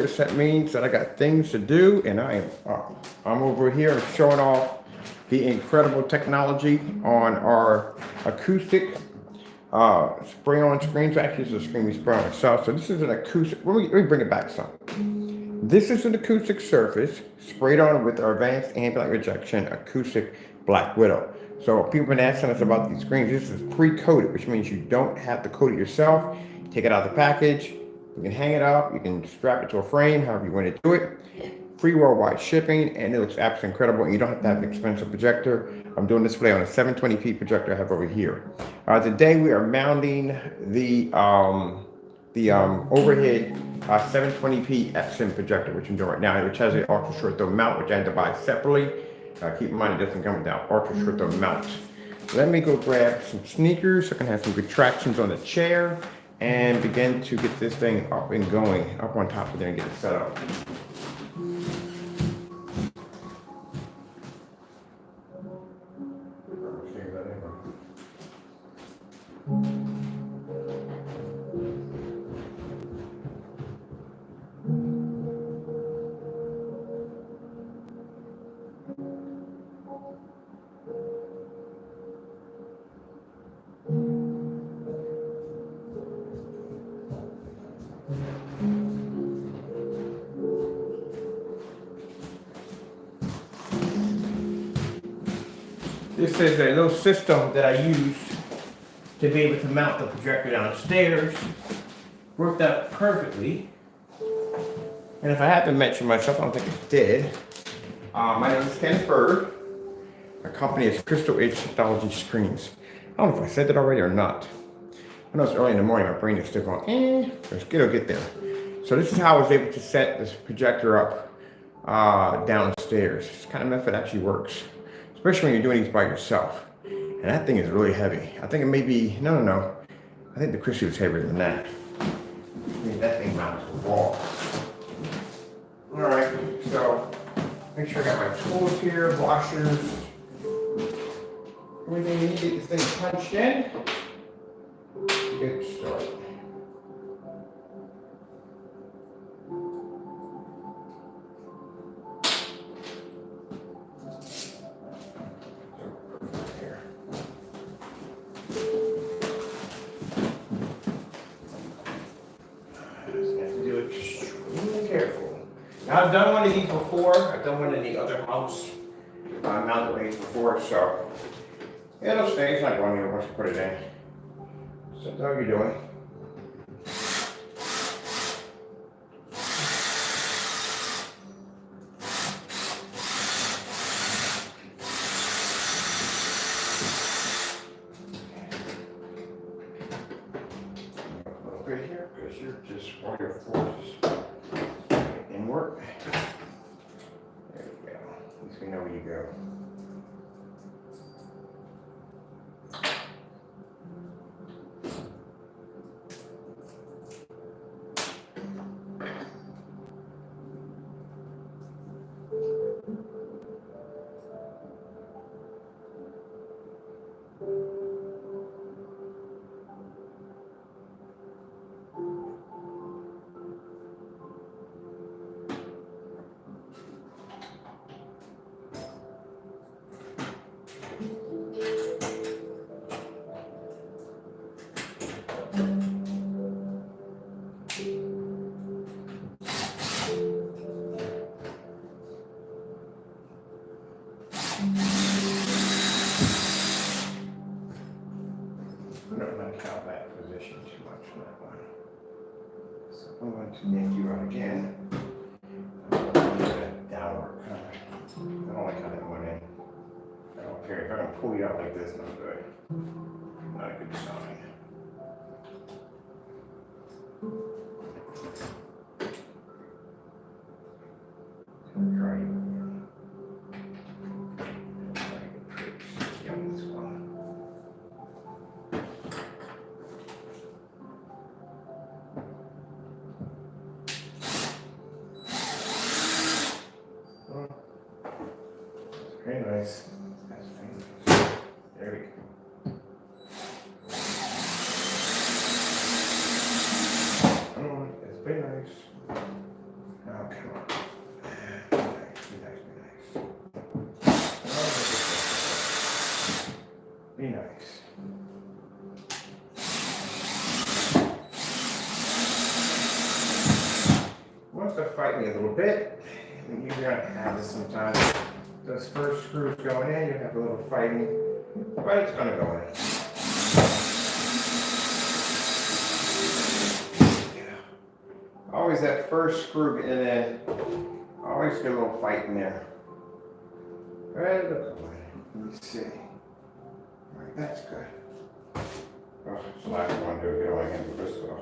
That means that I got things to do, and I'm over here showing off the incredible technology on our acoustic spray-on screens. Actually, it's a screen we spray on itself. So this is an acoustic. Let me bring it back some. This is an acoustic surface sprayed on with our advanced ambient rejection acoustic Black Widow. So people have been asking us about these screens. This is pre-coated, which means you don't have to coat it yourself. Take it out of the package. You can hang it up. You can strap it to a frame, however you want to do it. Free worldwide shipping, and it looks absolutely incredible. And you don't have to have an expensive projector. I'm doing this display on a 720p projector I have over here. Today we are mounting the overhead 720p Epson projector, which I'm doing right now, which has an ultra short throw mount, which I had to buy separately. Keep in mind it doesn't come with that ultra short throw mount. Let me go grab some sneakers so I can have some good tractions on the chair and begin to get this thing up and going, up on top of there and get it set up. This is a little system that I use to be able to mount the projector downstairs. Worked out perfectly. And if I had to mention myself, I don't think I did. My name is Kenneth Bird. My company is Crystal Edge Technology Screens. I don't know if I said that already or not. I know it's early in the morning, my brain is still going, it'll get there. So this is how I was able to set this projector up downstairs. This kind of method actually works, especially when you're doing these by yourself. And that thing is really heavy. I think it may be, no. I think the Crystal is heavier than that. I think that thing mounts the wall. All right, so make sure I got my tools here, washers, everything you need to get this thing punched in. Good start. Now, I've done one of these before. I've done one in the other house. Mounted one of these before, so it'll stay. It's not going anywhere once you put it in. So, how are you doing? A little bit here because you're just all your forces inward. There we go. At least we know where you go. I'm going to yank you out again. That downward kind of. I don't like how that went in. I don't care. If I can pull you out like this, not good. Not a good sign. Try you. Very nice. There we go. Oh, that's very nice. come on. Be nice. Be nice. Wants to fight me a little bit. You're gonna have this sometimes. Those first screws going in, you have a little fighting, but it's gonna go in. Yeah. Always that first screw getting in, always get a little fight in there. Right, look at it. Let me see. Alright, that's good. Oh, it's the last one to do. Get all I can do this stuff.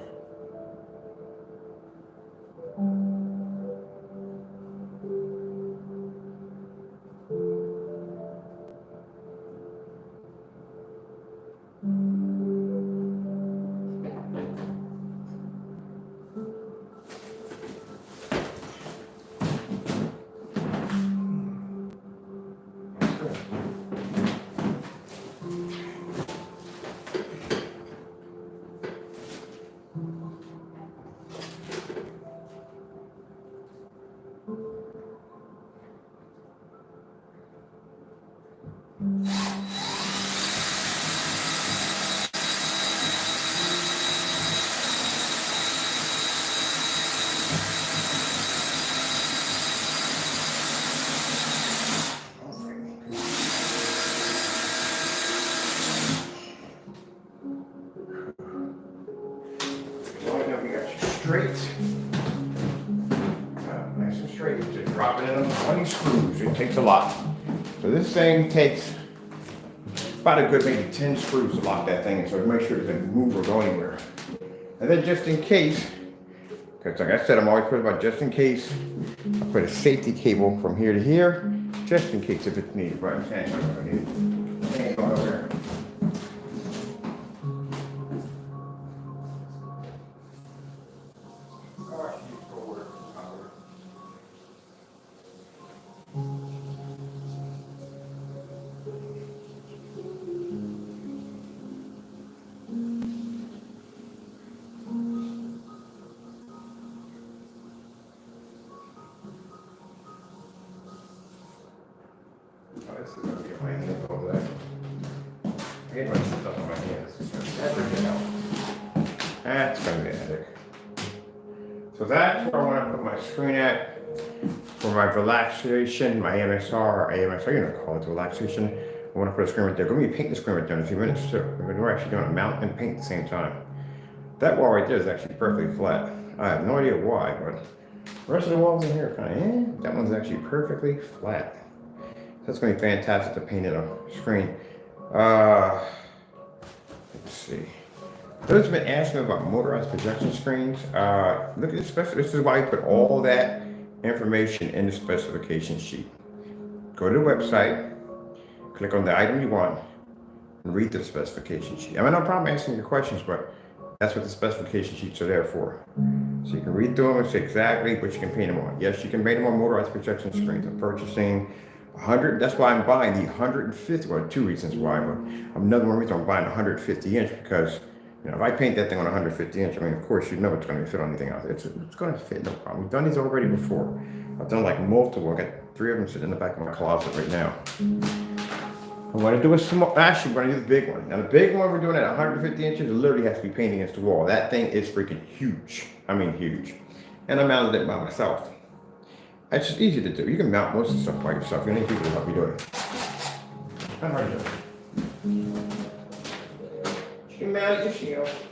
Straight. Nice and straight. Just drop it in on 20 screws. It takes a lot. So this thing takes about a good maybe 10 screws to lock that thing in, so make sure it doesn't move or go anywhere. And then just in case, because like I said, I'm always put about just in case, I put a safety cable from here to here, just in case if it's needed. But I'm saying I'm going to need it. Ain't going over there. This is going to be my hand over there. I hate when stuff on my hand. This is going to separate out. That's going to be a headache. So that's where I want to put my screen at for my relaxation, my MSR or AMSR, you know, call it relaxation. I want to put a screen right there. Go me paint the screen right there in a few minutes too. We're actually doing a mount and paint at the same time. That wall right there is actually perfectly flat. I have no idea why, but the rest of the walls in here are kind of, that one's actually perfectly flat. That's going to be fantastic to paint it on screen. Let's see. Those have been asking me about motorized projection screens. Look at this. This is why I put all that information in the specification sheet. Go to the website, click on the item you want, and read the specification sheet. I mean, no problem asking your questions, but that's what the specification sheets are there for. So you can read through them and see exactly what you can paint them on. Yes, you can paint them on motorized projection screens. I'm purchasing 100, that's why I'm buying the 150, well, two reasons why, but another one reason I'm buying 150 inch because, you know, if I paint that thing on 150 inch, I mean, of course, you know it's going to fit on anything else. It's going to fit, no problem. We've done these already before. I've done like multiple. I got 3 of them sitting in the back of my closet right now. I want to do a small, actually, we're going to do the big one. Now, the big one we're doing at 150 inches, it literally has to be painted against the wall. That thing is freaking huge. I mean, huge. And I mounted it by myself. It's just easy to do. You can mount most of the stuff by yourself. You don't need people to help you do it. How hard is it? You can mount it yourself.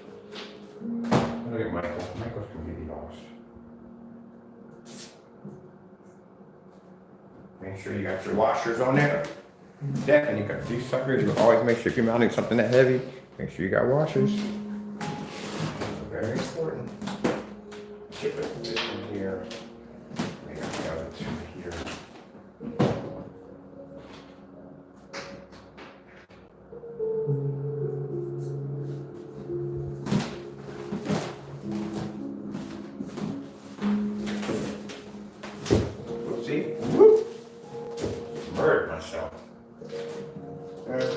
Look at Michael. Michael's completely lost. Make sure you got your washers on there. Definitely got these suckers. You always make sure if you're mounting something that heavy, make sure you got washers. Very important. Chip it this one here. Here. See? Whoop. Murdered myself. Okay.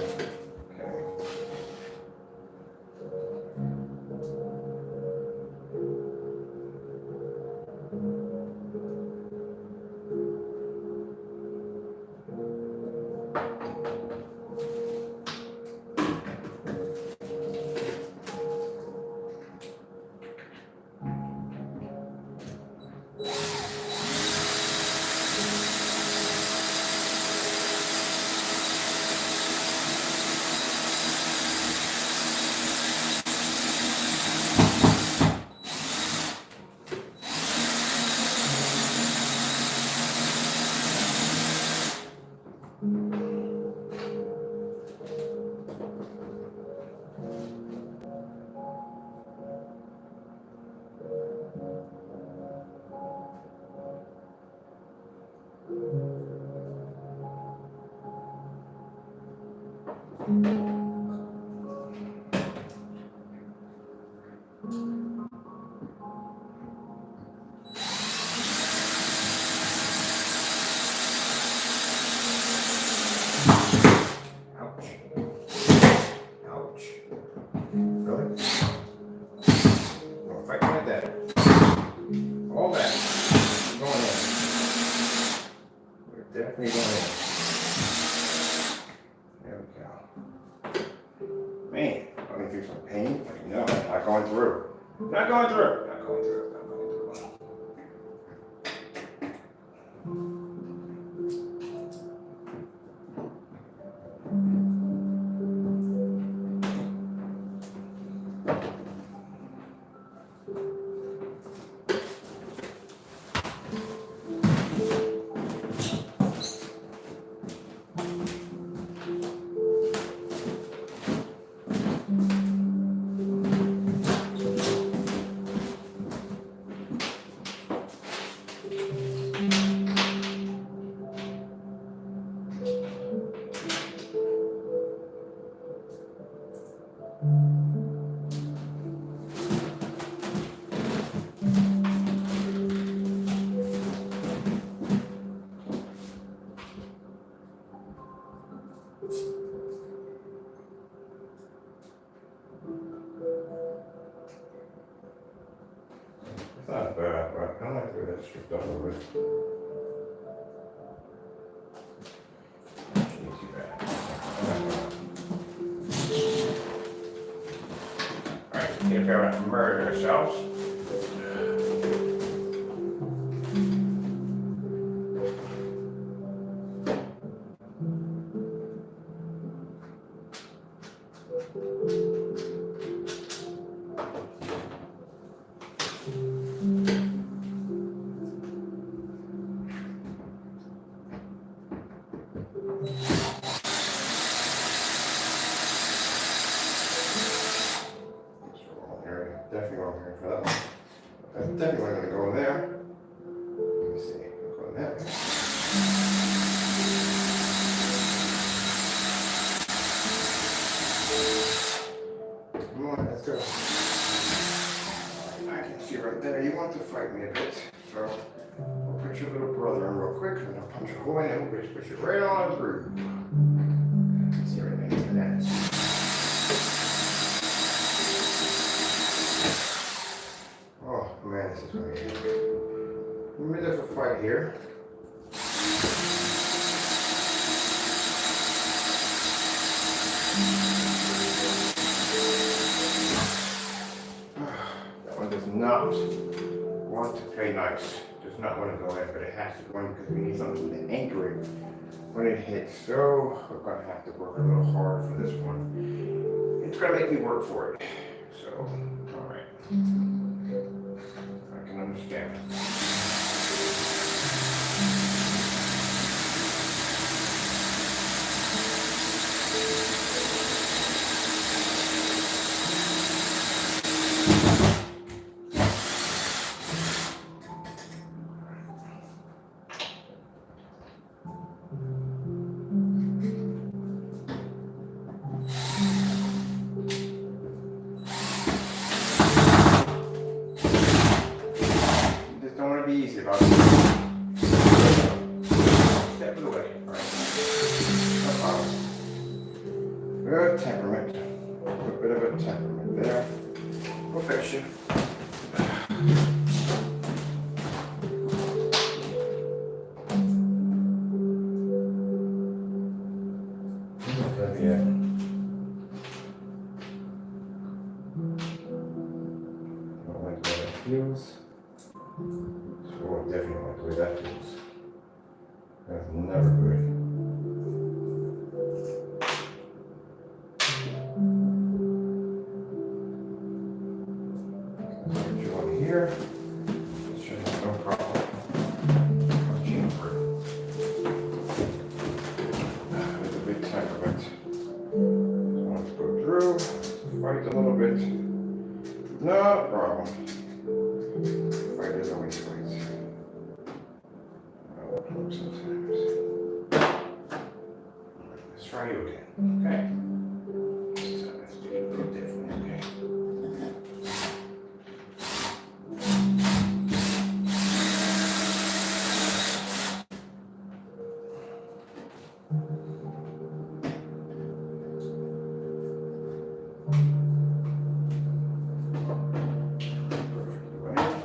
Definitely going in. There we go. Man, going through some pain. No, not going through. Not going through. Not going through. Not going through. It's not bad, but I don't like to do that stripped all over it. Ain't too bad. Alright, take care of murder ourselves. Definitely wrong here for that one. That's definitely going to go in there. Let me see. Go in there. Come on, let's go. I can see right there. You want to fight me a bit. So we'll put your little brother in real quick and I'll punch a hole in it. We'll just push it right on through. See everything in that. Man, this is going to be a minute of a fight here. That one does not want to play nice. Does not want to go in, but it has to go in because we need something to anchor it when it hits. So we're going to have to work a little hard for this one. It's going to make me work for it. So, all right. I can understand. Easy about it. Step of the way. All right. Good temperament. A bit of a temperament there. Perfection. Yeah. I like the way it feels. So Oh, definitely like the way that feels. That's never good. Let's get you on here. This should have no problem. I'll chamfer it. With a big temperament. Let's go through. Fight a little bit. No problem. Fight is always fight. Sometimes. Let's try you again. Okay. So let's do it a bit different. Okay.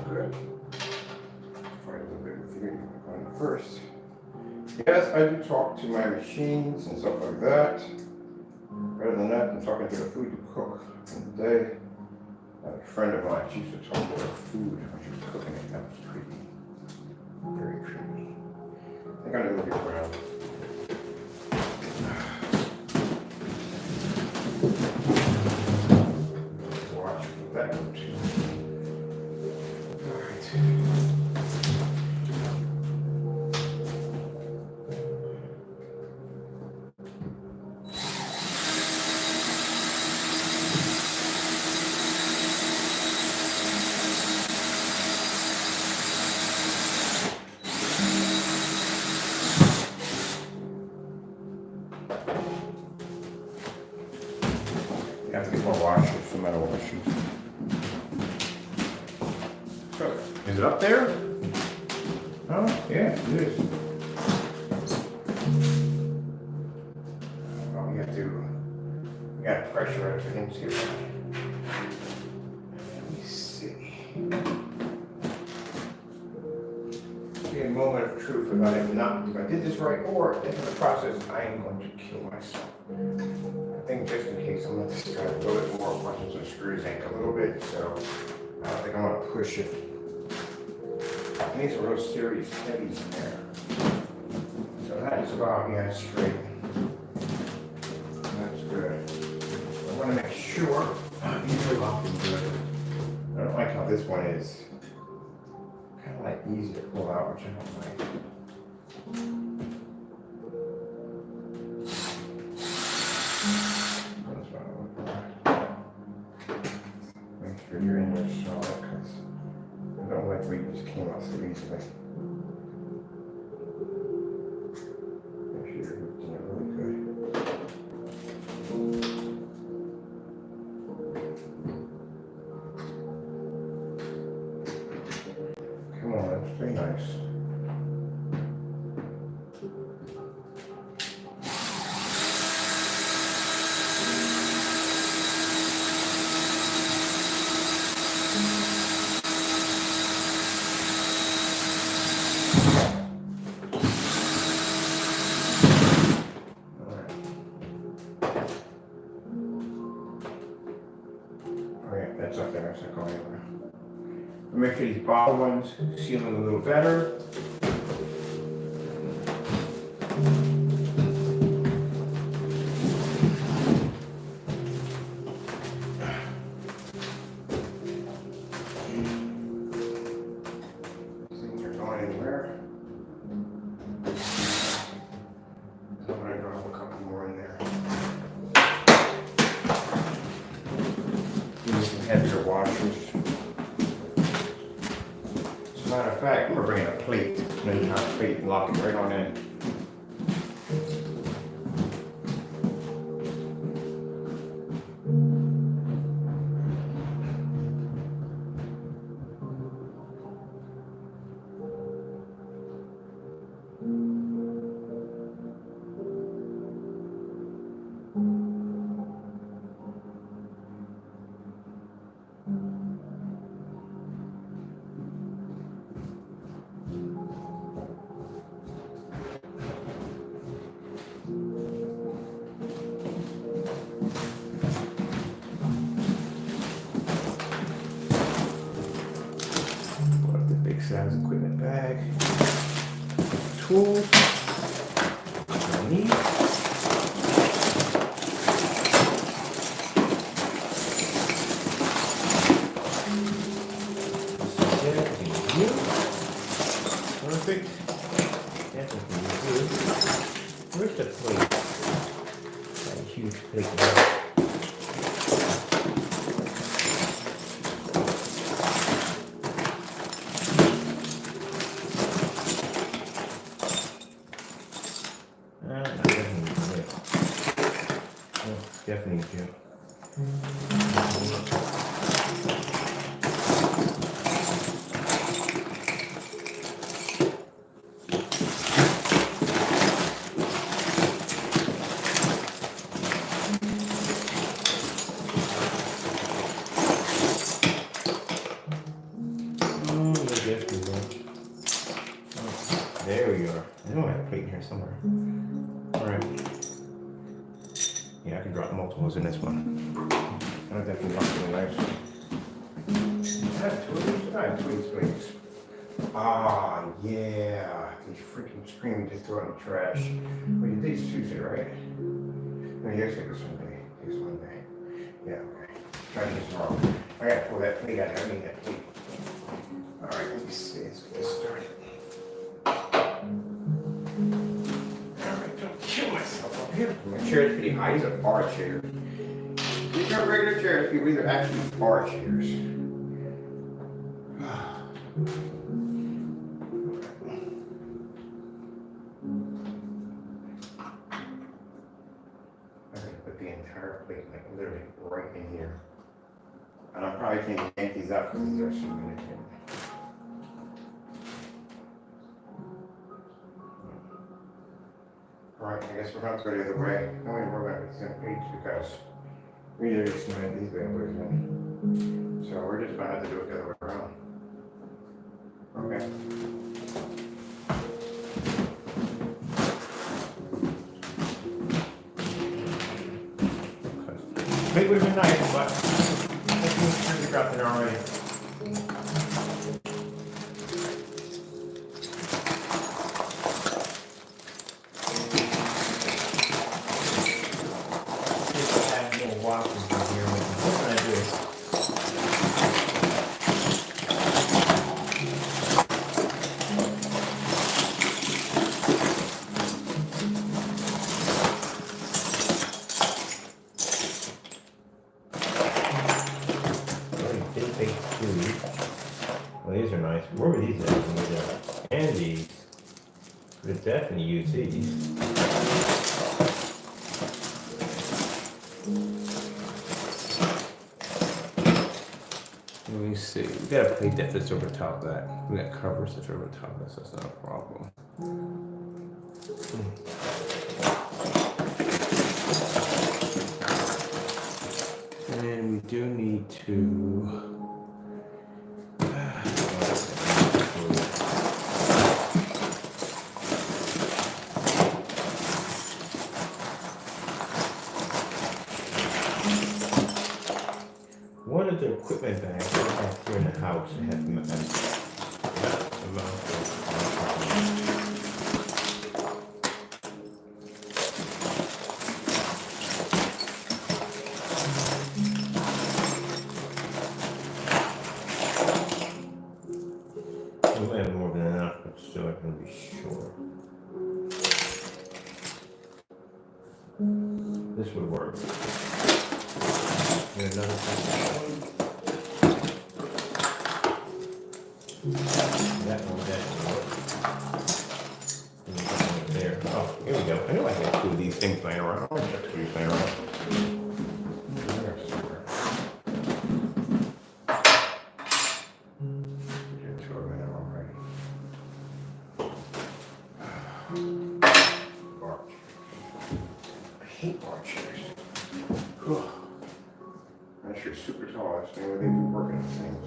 Good. Try a little bit with you on first. Yes, I do talk to my machines and stuff like that. Rather than that, I'm talking to the food you cook in the day. A friend of mine, she used to talk about food when she was cooking it. That was creepy. Very creepy. I think I'm gonna move it around. Watch that one too. Alright. You have to get more washers no matter what I shoot. So, is it up there? Oh, yeah, it is. Well, we have to, we got pressure at everything too. Let me see. Be a moment of truth about if I did this right, or if in the process I am going to kill myself. I think just in case I'm going to try a little bit more, watching some screws yank a little bit, so I don't think I'm going to push it. I need some real serious heavies in there. So that is about, yeah, straight. That's good. I want to make sure these are locked in good. I don't like how this one is kind of like easy to pull out, which I don't like. That's what I look for. Make sure you're in there solid, because I don't like where you just came out so easily. Make sure you're hooked in it really good. Come on, that's pretty nice. That's up there, that's not going anywhere. Make sure these bottom ones sealing a little better. Things are going anywhere. So I'm gonna drop a couple more in there. Use some heavier washers. As a matter of fact, I'm gonna bring in a plate, an entire plate, and lock it right on in. tools. These. Perfect. Definitely good. Where's the plate? That huge plate there. Definitely do. There we are. I know I have a plate in here somewhere. Alright. Yeah, I can drop multiples in this one. I definitely drop the knives. I have two of these. I have two of these plates. Ah, yeah. These freaking screaming just throw it in the trash. Well, you did Tuesday, right? No, yesterday was Sunday. It's Monday. Yeah, okay. Try to get tomorrow. I gotta pull that plate out. I need that plate. Alright, let me see. Let's get started. Alright, don't kill myself up here. My chair's pretty high. These are bar chairs. These aren't regular chairs. These are actually bar chairs. Plate, like literally right in here. And I probably can't yank these out because these are significant. Alright, I guess we're going to go the other way. No way we're going to get some plates because we either get some of these bad boys in. So we're just going to have to do it the other way around. Okay. Maybe would have been nice, but let's make sure we dropped it already. If I have more washers in here, what can I do? Well, these are nice. Where were these at? And these. Could definitely use these. Let me see. We got a plate that fits over top of that. We got covers that fit over top of this. That's not a problem. And we do need to. One of the equipment bags I have here in the house has we might have more than enough, but still I can be sure. This would work. And another one. That one work. And that one there. Oh, here we go. I know I have two of these things laying around. I always have two of these laying around. Super tall, I think they've been working on things.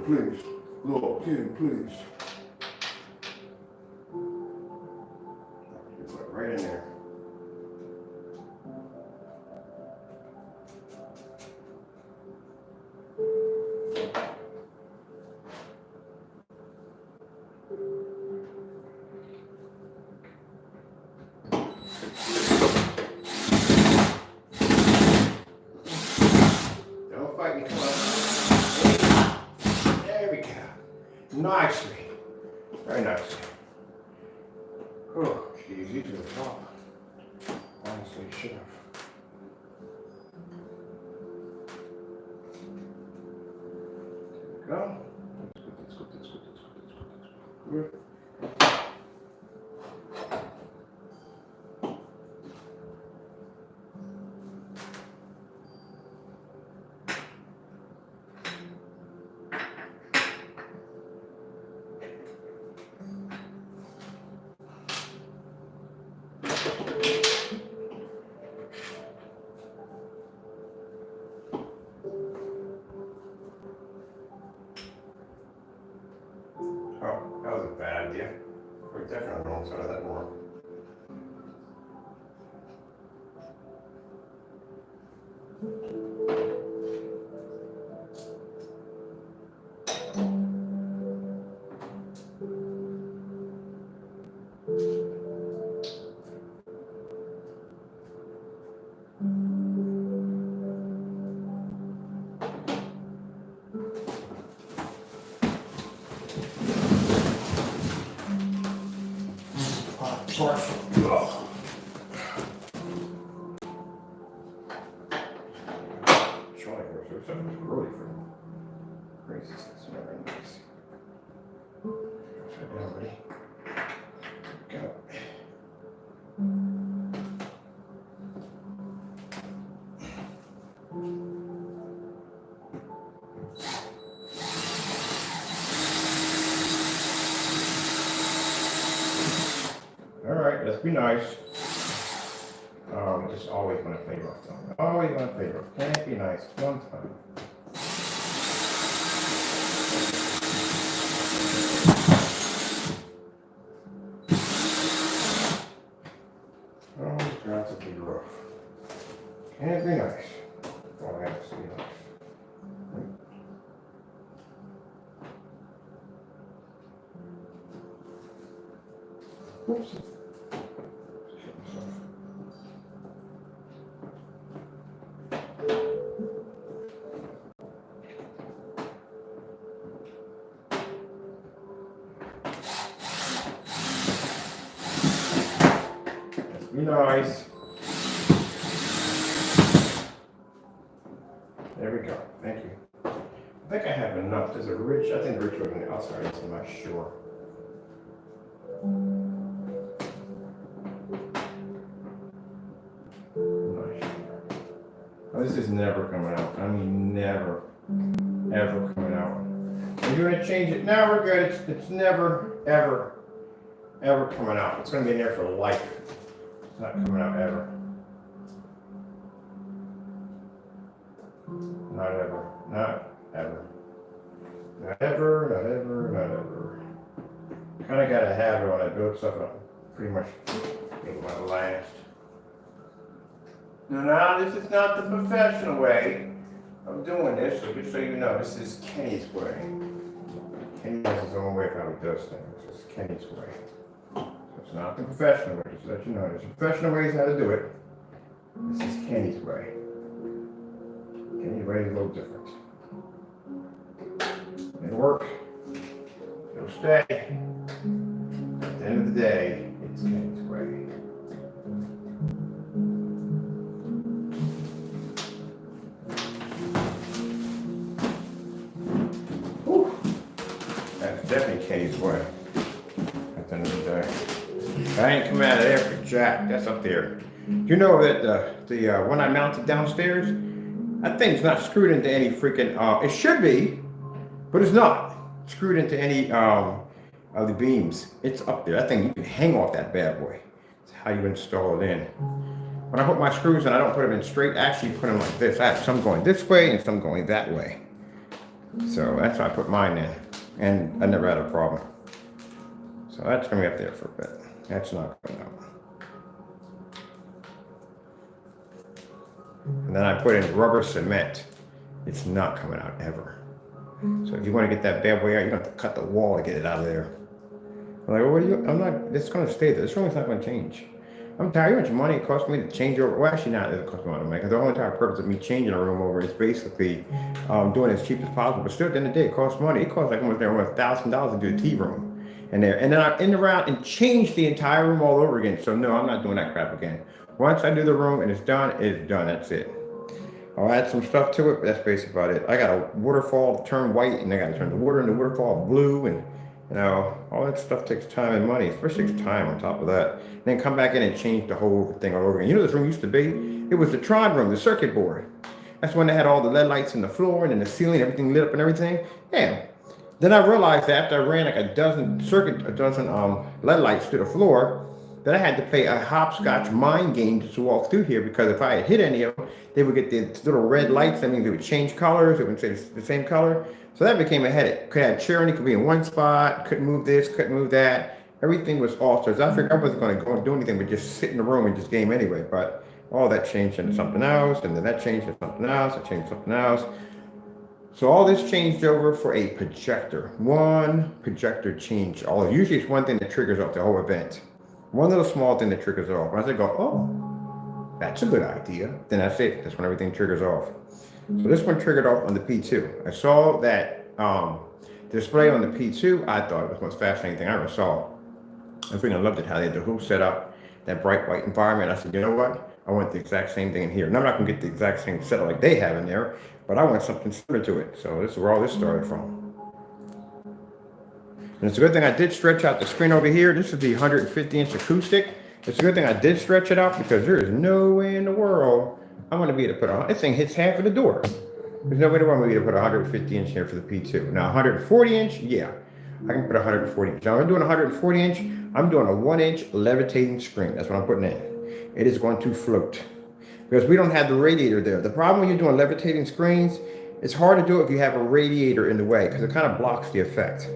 please. Lord, King, please. Put it right in there. Don't fight me, come on. There we go. Nicely. Very nicely. Oh, geez, you to the top. Honestly, should have. Go. That's good. Good. Oh, that was a bad idea. We're definitely on the wrong side of that more. All right, let's be nice. Just always want to fade off though. Always want to fade off. Can't be nice one time. Oh, it's got to be rough. Can't be nice. Oh, it has to be nice. Oops. Be nice. There we go. Thank you. I think I have enough. There's a ridge. I think the ridge was on the outside. I'm not sure. This is never coming out. I mean, never, ever coming out. We're going to change it. Now we're good. It's never, ever, ever coming out. It's going to be in there for life. It's not coming out ever. Not ever. Not ever. Not ever, not ever, not ever. Kind of got a habit when I build stuff up. Pretty much it might last. Now, this is not the professional way of doing this, so just so you know, this is Kenny's way. Kenny has his own way of how he does things. This is Kenny's way. So it's not the professional way, just to let you know. There's professional ways how to do it. This is Kenny's way. Kenny's way is a little different. It'll work. It'll stay. At the end of the day, it's Kenny's way. Definitely Kenny's way at the end of the day. I ain't coming out of there for jack. That's up there. You know that the one I mounted downstairs, that thing's not screwed into any freaking. It should be, but it's not screwed into any of the beams. It's up there. That thing you can hang off that bad boy. That's how you install it in. When I put my screws in, I don't put them in straight. I actually put them like this. I have some going this way and some going that way. So that's why I put mine in. And I never had a problem. So that's going to be up there for a bit. That's not coming out. And then I put in rubber cement. It's not coming out ever. So if you want to get that bad boy out, you have to cut the wall to get it out of there. I'm like, well, what are you? I'm not. It's going to stay there. This room's not going to change. I'm tired. You know how much money it cost me to change over? Well, actually, not. It doesn't cost me a lot of money. Because the only entire purpose of me changing a room over is basically doing it as cheap as possible. But still, at the end of the day, it costs money. It costs like almost $1,000 to do a tea room. And then I end around and change the entire room all over again. So no, I'm not doing that crap again. Once I do the room and it's done, it's done. That's it. I'll add some stuff to it, but that's basically about it. I got a waterfall turn white, and I got to turn the water in the waterfall blue, and all that stuff takes time and money, especially takes time on top of that. And then come back in and change the whole thing all over again. You know, this room used to be? It was the Tron room, the circuit board. That's when they had all the LED lights in the floor and in the ceiling, everything lit up and everything. Yeah. Then I realized that after I ran like a dozen LED lights to the floor, that I had to play a hopscotch mind game to walk through here, because if I had hit any of them, they would get the little red lights. That means they would change colors. It would say the same color. So that became a headache. Could have tyranny, could be in one spot, couldn't move this, couldn't move that. Everything was altered. So I figured I wasn't going to go and do anything but just sit in the room and just game anyway. But all that changed into something else, and then that changed into something else, it changed something else. So all this changed over for a projector. One projector changed all. Usually it's one thing that triggers off the whole event. One little small thing that triggers off. Once I go, oh, that's a good idea, then that's it. That's when everything triggers off. So this one triggered off on the P2. I saw that display on the P2. I thought it was the most fascinating thing I ever saw. I freaking loved it, how they had the whole set up, that bright white environment. I said, you know what? I want the exact same thing in here. And I'm not going to get the exact same setup like they have in there, but I want something similar to it. So this is where all this started from. And it's a good thing I did stretch out the screen over here. This is the 150-inch acoustic. It's a good thing I did stretch it out, because there is no way in the world I'm going to be able to put this thing hits half of the door. There's no way in the world I'm going to be able to put a 150-inch here for the P2. Now 140-inch, yeah, I can put 140-inch. Now I'm doing 140-inch. I'm doing a 1-inch levitating screen. That's what I'm putting in. It is going to float, because we don't have the radiator there. The problem when you're doing levitating screens, it's hard to do it if you have a radiator in the way, because it kind of blocks the effect.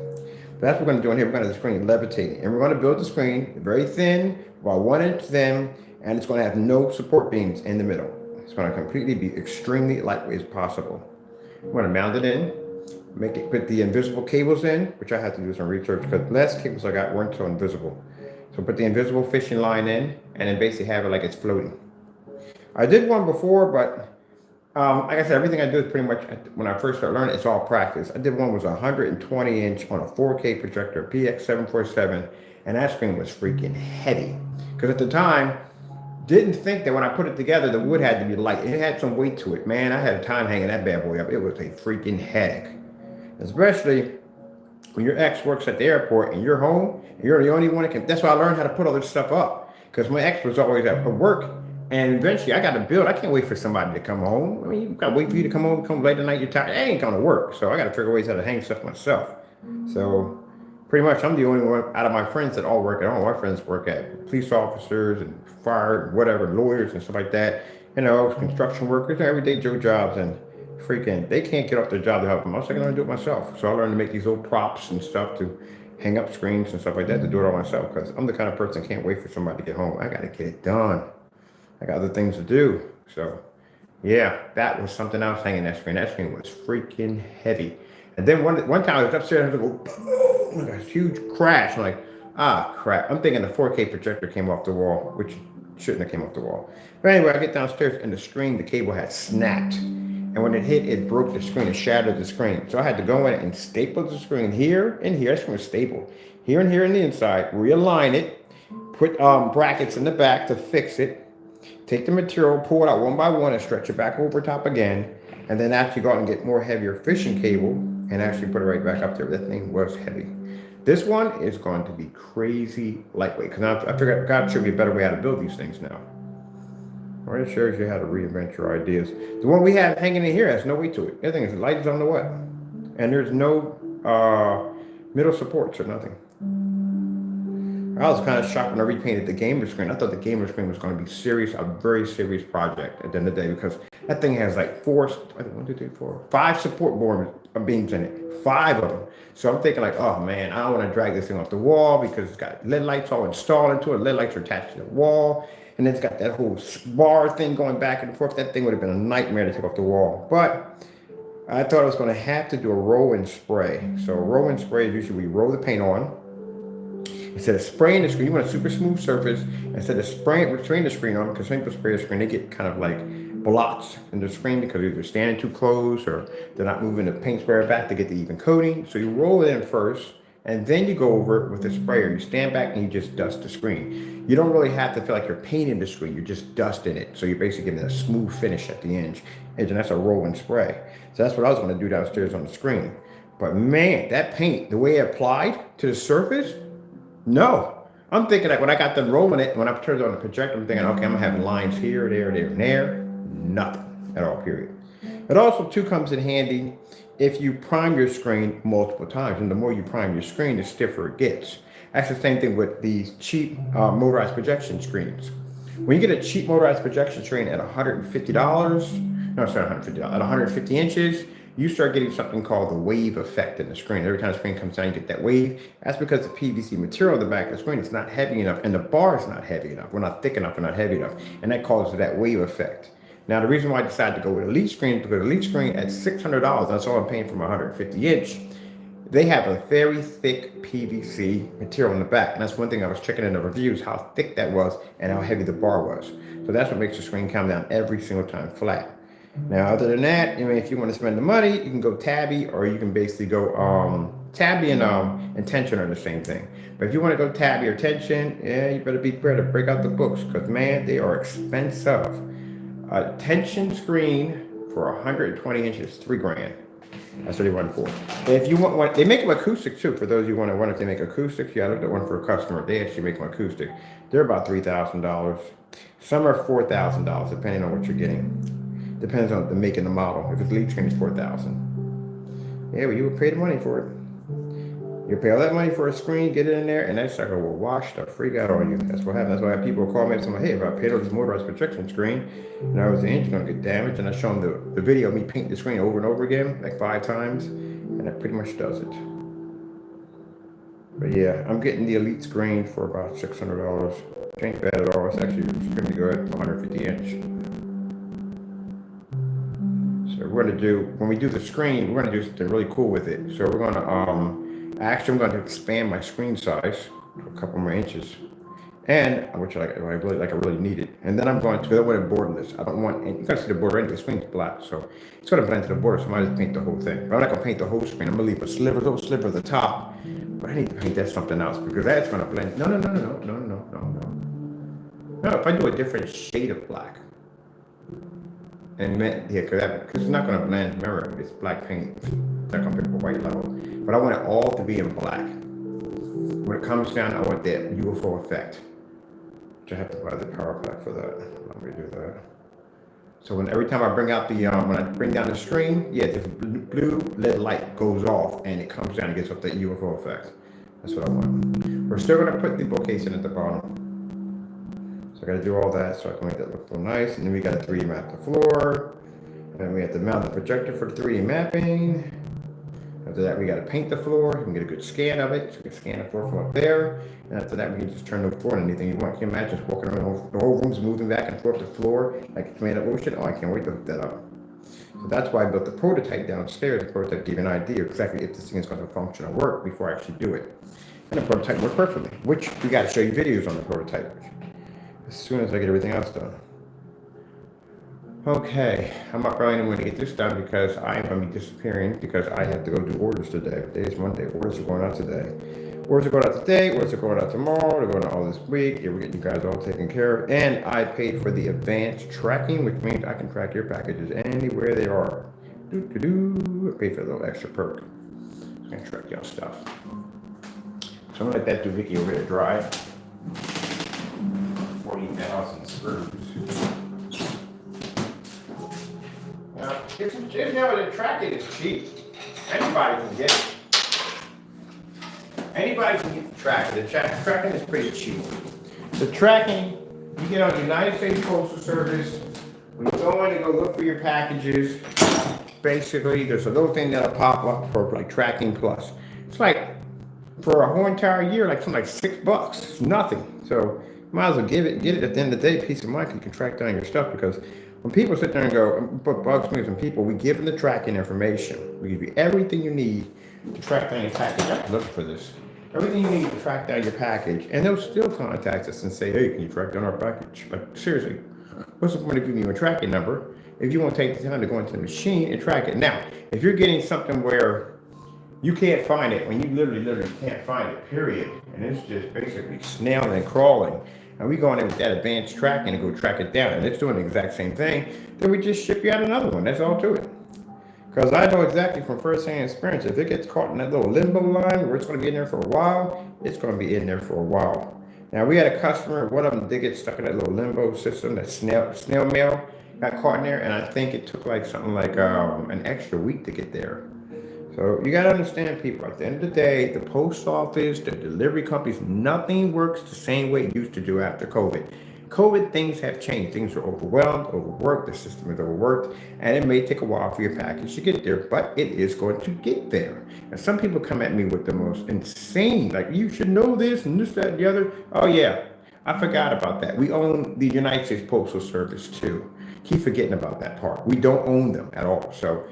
But that's what we're going to do in here. We're going to have the screen levitating, and we're going to build the screen very thin, about 1 inch thin, and it's going to have no support beams in the middle. It's going to completely be extremely lightweight as possible. I'm going to mount it in, put the invisible cables in, which I had to do some research, because the last cables I got weren't so invisible. So put the invisible fishing line in, and then basically have it like it's floating. I did one before, but like I said, everything I do is pretty much, when I first started learning, it's all practice. I did one was 120-inch on a 4K projector, PX747, and that screen was freaking heavy. Because at the time, didn't think that when I put it together, the wood had to be light. It had some weight to it. Man, I had a time hanging that bad boy up. It was a freaking headache. Especially when your ex works at the airport and you're home, and you're the only one that can. That's why I learned how to put all this stuff up. Because my ex was always at work. And eventually I got to build. I can't wait for somebody to come home. I mean, you got to wait for you to come home, come late at night, you're tired. It ain't going to work. So I got to figure ways how to hang stuff myself. So pretty much I'm the only one out of my friends that all work at home. My friends work at police officers and fire, whatever, lawyers and stuff like that. You know, construction workers, everyday Joe jobs. And freaking, they can't get off their job to help them. I was like, I learned to do it myself. So I learned to make these little props and stuff to hang up screens and stuff like that, to do it all myself. Because I'm the kind of person that can't wait for somebody to get home. I got to get it done. I got other things to do. So yeah, that was something else hanging that screen. That screen was freaking heavy. And then one time I was upstairs and I was like, boom, like a huge crash. I'm like, ah, crap. I'm thinking the 4K projector came off the wall, which shouldn't have came off the wall. But anyway, I get downstairs and the screen, the cable had snapped. And when it hit, it broke the screen, it shattered the screen. So I had to go in and staple the screen here and here. That screen was stapled. Here and here on the inside, realign it, put brackets in the back to fix it. Take the material, pull it out one by one, and stretch it back over top again, and then actually go out and get more heavier fishing cable and actually put it right back up there. That thing was heavy. This one is going to be crazy lightweight, because I figured God showed me a better way how to build these things now. Or it shows you how to reinvent your ideas. The one we have hanging in here has no weight to it. Everything is light as on the what, and there's no middle supports or nothing. I was kind of shocked when I repainted the gamer screen. I thought the gamer screen was going to be serious, a very serious project at the end of the day, because That thing has like four, I think 1, 2, 3, 4, 5 support board beams in it. 5 of them. So I'm thinking like, oh man, I don't want to drag this thing off the wall because it's got LED lights all installed into it. LED lights are attached to the wall. And it's got that whole bar thing going back and forth. That thing would have been a nightmare to take off the wall. But I thought I was going to have to do a roll and spray. So roll and spray is usually we roll the paint on. Instead of spraying the screen, you want a super smooth surface. Instead of spraying the screen on, because some people spray the screen, they get kind of like blots in the screen because either standing too close or they're not moving the paint sprayer back to get the even coating. So you roll it in first, and then you go over it with the sprayer. You stand back and you just dust the screen. You don't really have to feel like you're painting the screen. You're just dusting it. So you're basically getting a smooth finish at the edge. And that's a roll and spray. So that's what I was going to do downstairs on the screen. But man, that paint, the way it applied to the surface, no. I'm thinking like when I got done rolling it, when I turned it on the projector, I'm thinking, okay, I'm having lines here, there, there, and there. Nothing at all, period. It also too comes in handy if you prime your screen multiple times. And the more you prime your screen, the stiffer it gets. That's the same thing with these cheap motorized projection screens. When you get a cheap motorized projection screen at $150, no, sorry, $150, at 150 inches, you start getting something called the wave effect in the screen. Every time the screen comes down, you get that wave. That's because the PVC material on the back of the screen is not heavy enough, and the bar is not heavy enough. We're not thick enough, we're not heavy enough, and that causes that wave effect. Now, the reason why I decided to go with Elite Screen is because Elite Screen at $600, that's all I'm paying for my 150 inch. They have a very thick PVC material in the back, and that's one thing I was checking in the reviews, how thick that was and how heavy the bar was. So that's what makes the screen come down every single time flat. Now, other than that, I mean, if you want to spend the money, you can go tabby, or you can basically go tabby and tension are the same thing. But if you want to go tabby or tension, yeah, you better be prepared to break out the books because man, they are expensive. A tension screen for 120 inches, $3,000. That's what they run for. And if you want one, they make them acoustic too. For those of you who want to wonder if they make acoustics, yeah, I looked at one for a customer. They actually make them acoustic. They're about $3,000. Some are $4,000, depending on what you're getting. Depends on the make and the model. If it's lead screen, it's $4,000. Yeah, well, you would pay the money for it. You pay all that money for a screen, get it in there, and that sucker will wash the freak out on you. That's what happens. That's why people call me and say, hey, if I paid on this motorized projection screen, and I was the engine's going to get damaged, and I show them the video of me painting the screen over and over again, like 5 times, and that pretty much does it. But yeah, I'm getting the Elite screen for about $600. It ain't bad at all. It's actually extremely good, 150 inch. So we're going to do, when we do the screen, we're going to do something really cool with it. So we're going to, actually, I'm going to expand my screen size to a couple more inches, and which I really need it. And then I'm going to, because I want it borderless. I don't want, and you can see the border anyway. The screen's black, so it's going to blend to the border. So I might just paint the whole thing. But I'm not going to paint the whole screen. I'm going to leave a little sliver at the top. But I need to paint that something else because that's going to blend. No. No, if I do a different shade of black, and yeah, because it's not going to blend. Remember, it's black paint. It's not going to pick up a white level. But I want it all to be in black. When it comes down, I want that UFO effect. Which I have to buy the power pack for that. Let me do that. So when every time I bring out the when I bring down the screen, yeah, the blue LED light goes off and it comes down and gets up that UFO effect. That's what I want. We're still gonna put the bookcase in at the bottom. So I gotta do all that so I can make that look real nice. And then we gotta 3D map the floor. And then we have to mount the projector for the 3D mapping. After that, we got to paint the floor. You can get a good scan of it. So we can scan the floor from up there. And after that, we can just turn the floor into anything you want. Can you imagine just walking around the whole room's moving back and forth the floor like it's made of ocean? Oh, I can't wait to hook that up. So that's why I built the prototype downstairs. The prototype gave you an idea exactly if this thing is going to function or work before I actually do it. And the prototype worked perfectly, which we got to show you videos on the prototype as soon as I get everything else done. Okay, I'm not probably going to get this done because I'm going to be disappearing because I have to go do orders today. Today is Monday. Orders are going out today. Orders are going out today. Orders are going out tomorrow. They're going out all this week. Yeah, we're getting you guys all taken care of. And I paid for the advanced tracking, which means I can track your packages anywhere they are. I paid for a little extra perk. I can track y'all stuff. So I'm going to let that doohickey over there dry. 40,000 screws. It's never the tracking is cheap. Anybody can get it. Anybody can get the tracking. The tracking is pretty cheap. The tracking you get on the United States Postal Service When you go in and go look for your packages, basically there's a little thing that'll pop up for like tracking plus. It's like for a whole entire year, like something like $6. It's nothing. So you might as well get it at the end of the day, peace of mind. You can track down your stuff because when people sit there and go, what bugs me is when people, we give them the tracking information. We give you everything you need to track down your package. I'm looking for this. Everything you need to track down your package, and they'll still contact us and say, hey, can you track down our package? Like, seriously, what's the point of giving you a tracking number if you won't take the time to go into the machine and track it? Now, if you're getting something where you can't find it, when you literally can't find it, period, and it's just basically snailing and crawling, and we go in there with that advanced tracking and go track it down, and it's doing the exact same thing, then we just ship you out another one. That's all to it. Because I know exactly from first-hand experience, if it gets caught in that little limbo line where it's going to be in there for a while, it's going to be in there for a while. Now, we had a customer, one of them did get stuck in that little limbo system, that snail mail got caught in there, and I think it took like something like an extra week to get there. So you got to understand, people, at the end of the day, the post office, the delivery companies, nothing works the same way it used to do after COVID. COVID, things have changed. Things are overwhelmed, overworked. The system is overworked, and it may take a while for your package to get there, but it is going to get there. And some people come at me with the most insane, like, you should know this and this, that, and the other. Oh, yeah, I forgot about that. We own the United States Postal Service, too. Keep forgetting about that part. We don't own them at all. So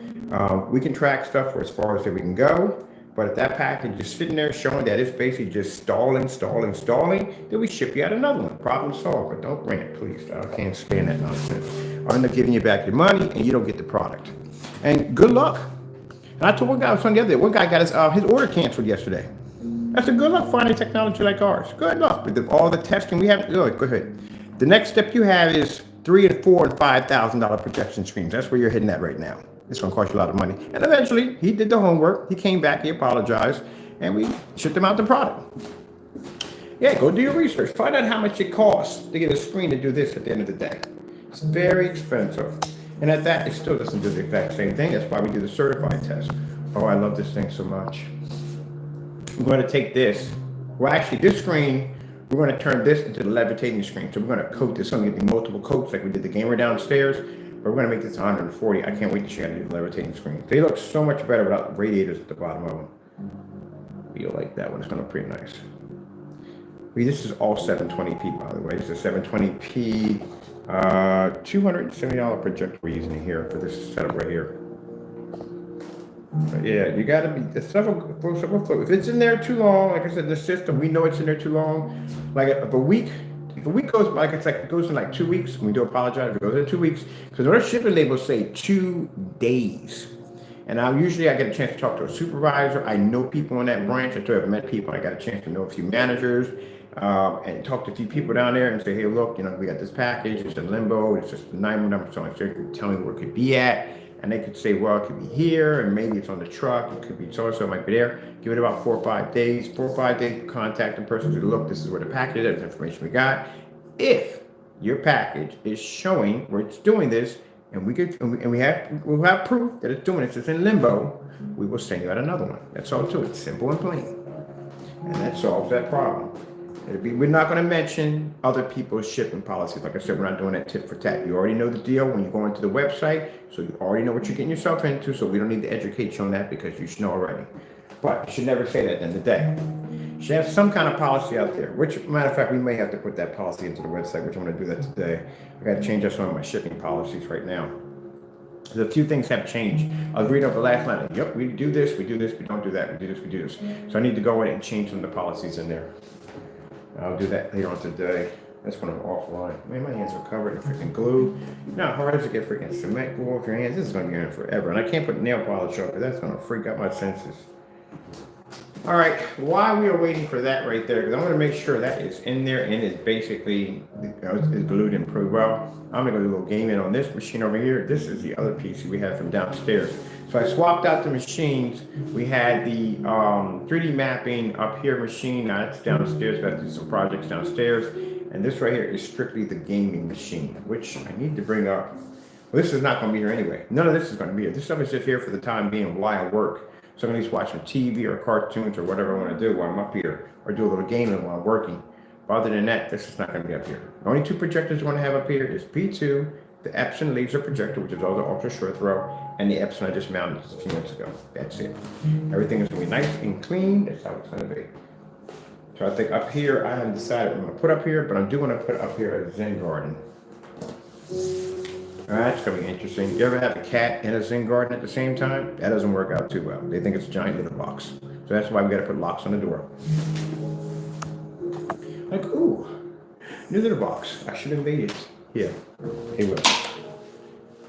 we can track stuff for as far as that we can go. But if that package is sitting there showing that it's basically just stalling, then we ship you out another one. Problem solved. But don't rant, please. I can't stand that nonsense. I'll end up giving you back your money and you don't get the product. And good luck. And I told one guy, I was on the other day, one guy got his order canceled yesterday. I said, good luck finding technology like ours. Good luck. With all the testing we have, go ahead. The next step you have is $3,000 and $4,000 and $5,000 projection screens. That's where you're hitting at right now. It's going to cost you a lot of money. And eventually, he did the homework. He came back. He apologized. And we shipped him out the product. Yeah, go do your research. Find out how much it costs to get a screen to do this at the end of the day. It's very expensive. And at that, it still doesn't do the exact same thing. That's why we do the certified test. Oh, I love this thing so much. I'm going to take this. Well, actually, this screen, we're going to turn this into the levitating screen. So we're going to coat this on, getting multiple coats like we did the gamer downstairs. But we're going to make this 140. I can't wait to show you the levitating screen. They look so much better without radiators at the bottom of them. Feel like that one. It's going to look pretty nice. This is all 720p, by the way. It's a 720p, $270 projector we're using here for this setup right here. But yeah, you got to be, the stuff will, if it's in there too long, like I said, the system, we know it's in there too long. Like if a week goes by, it's like it goes in like 2 weeks, and we do apologize if it goes in 2 weeks, because our shipping labels say 2 days. And I get a chance to talk to a supervisor. I know people in that branch. I've met people. I got a chance to know a few managers and talk to a few people down there and say, hey, look, we got this package. It's in limbo. It's just the 9 number. So you can tell me where it could be at. And they could say, well, it could be here, and maybe it's on the truck. It could be so-and-so, it might be there. Give it about 4 or 5 days. 4 or 5 days, contact the person and say, look, this is where the package is. That's the information we got. If your package is showing where it's doing this, and we'll have proof that it's doing this, it's in limbo, we will send you out another one. That's all to it. Simple and plain. And that solves that problem. We're not going to mention other people's shipping policies. Like I said, we're not doing that tit for tat. You already know the deal when you go into the website, so you already know what you're getting yourself into, so we don't need to educate you on that because you should know already. But you should never say that at the end of the day. You should have some kind of policy out there, which, matter of fact, we may have to put that policy into the website, which I'm going to do that today. I got to change up some of my shipping policies right now. A few things have changed. I was reading over last night. Yep, we do this, we don't do that, we do this, we do this. So I need to go in and change some of the policies in there. I'll do that later on today. That's when I'm offline. Man, my hands are covered in freaking glue. Not hard to get freaking cement glue off your hands. This is going to be on forever. And I can't put nail polish on because that's going to freak out my senses. All right, while we are waiting for that right there, because I'm going to make sure that is in there and it's basically is glued in pretty well. I'm going to go do a little gaming on this machine over here. This is the other PC we had from downstairs. So I swapped out the machines. We had the 3D mapping up here machine. Now it's downstairs. Got to do some projects downstairs. And this right here is strictly the gaming machine, which I need to bring up. Well, this is not going to be here anyway. None of this is going to be here. This stuff is just here for the time being while I work. So I'm going to watch some TV or cartoons or whatever I want to do while I'm up here, or do a little gaming while I'm working. But other than that, this is not going to be up here. The only 2 projectors I want to have up here is P2 the Epson laser projector, which is also ultra short throw, and the Epson I just mounted just a few minutes ago. That's it. Everything is gonna be nice and clean. That's how it's gonna be. So I think up here, I haven't decided what I'm gonna put up here, but I do wanna put up here a Zen garden. All right, it's gonna be interesting. You ever have a cat and a Zen garden at the same time? That doesn't work out too well. They think it's a giant litter box. So that's why we gotta put locks on the door. Like, ooh, new litter box. I should have made it. Yeah, it will.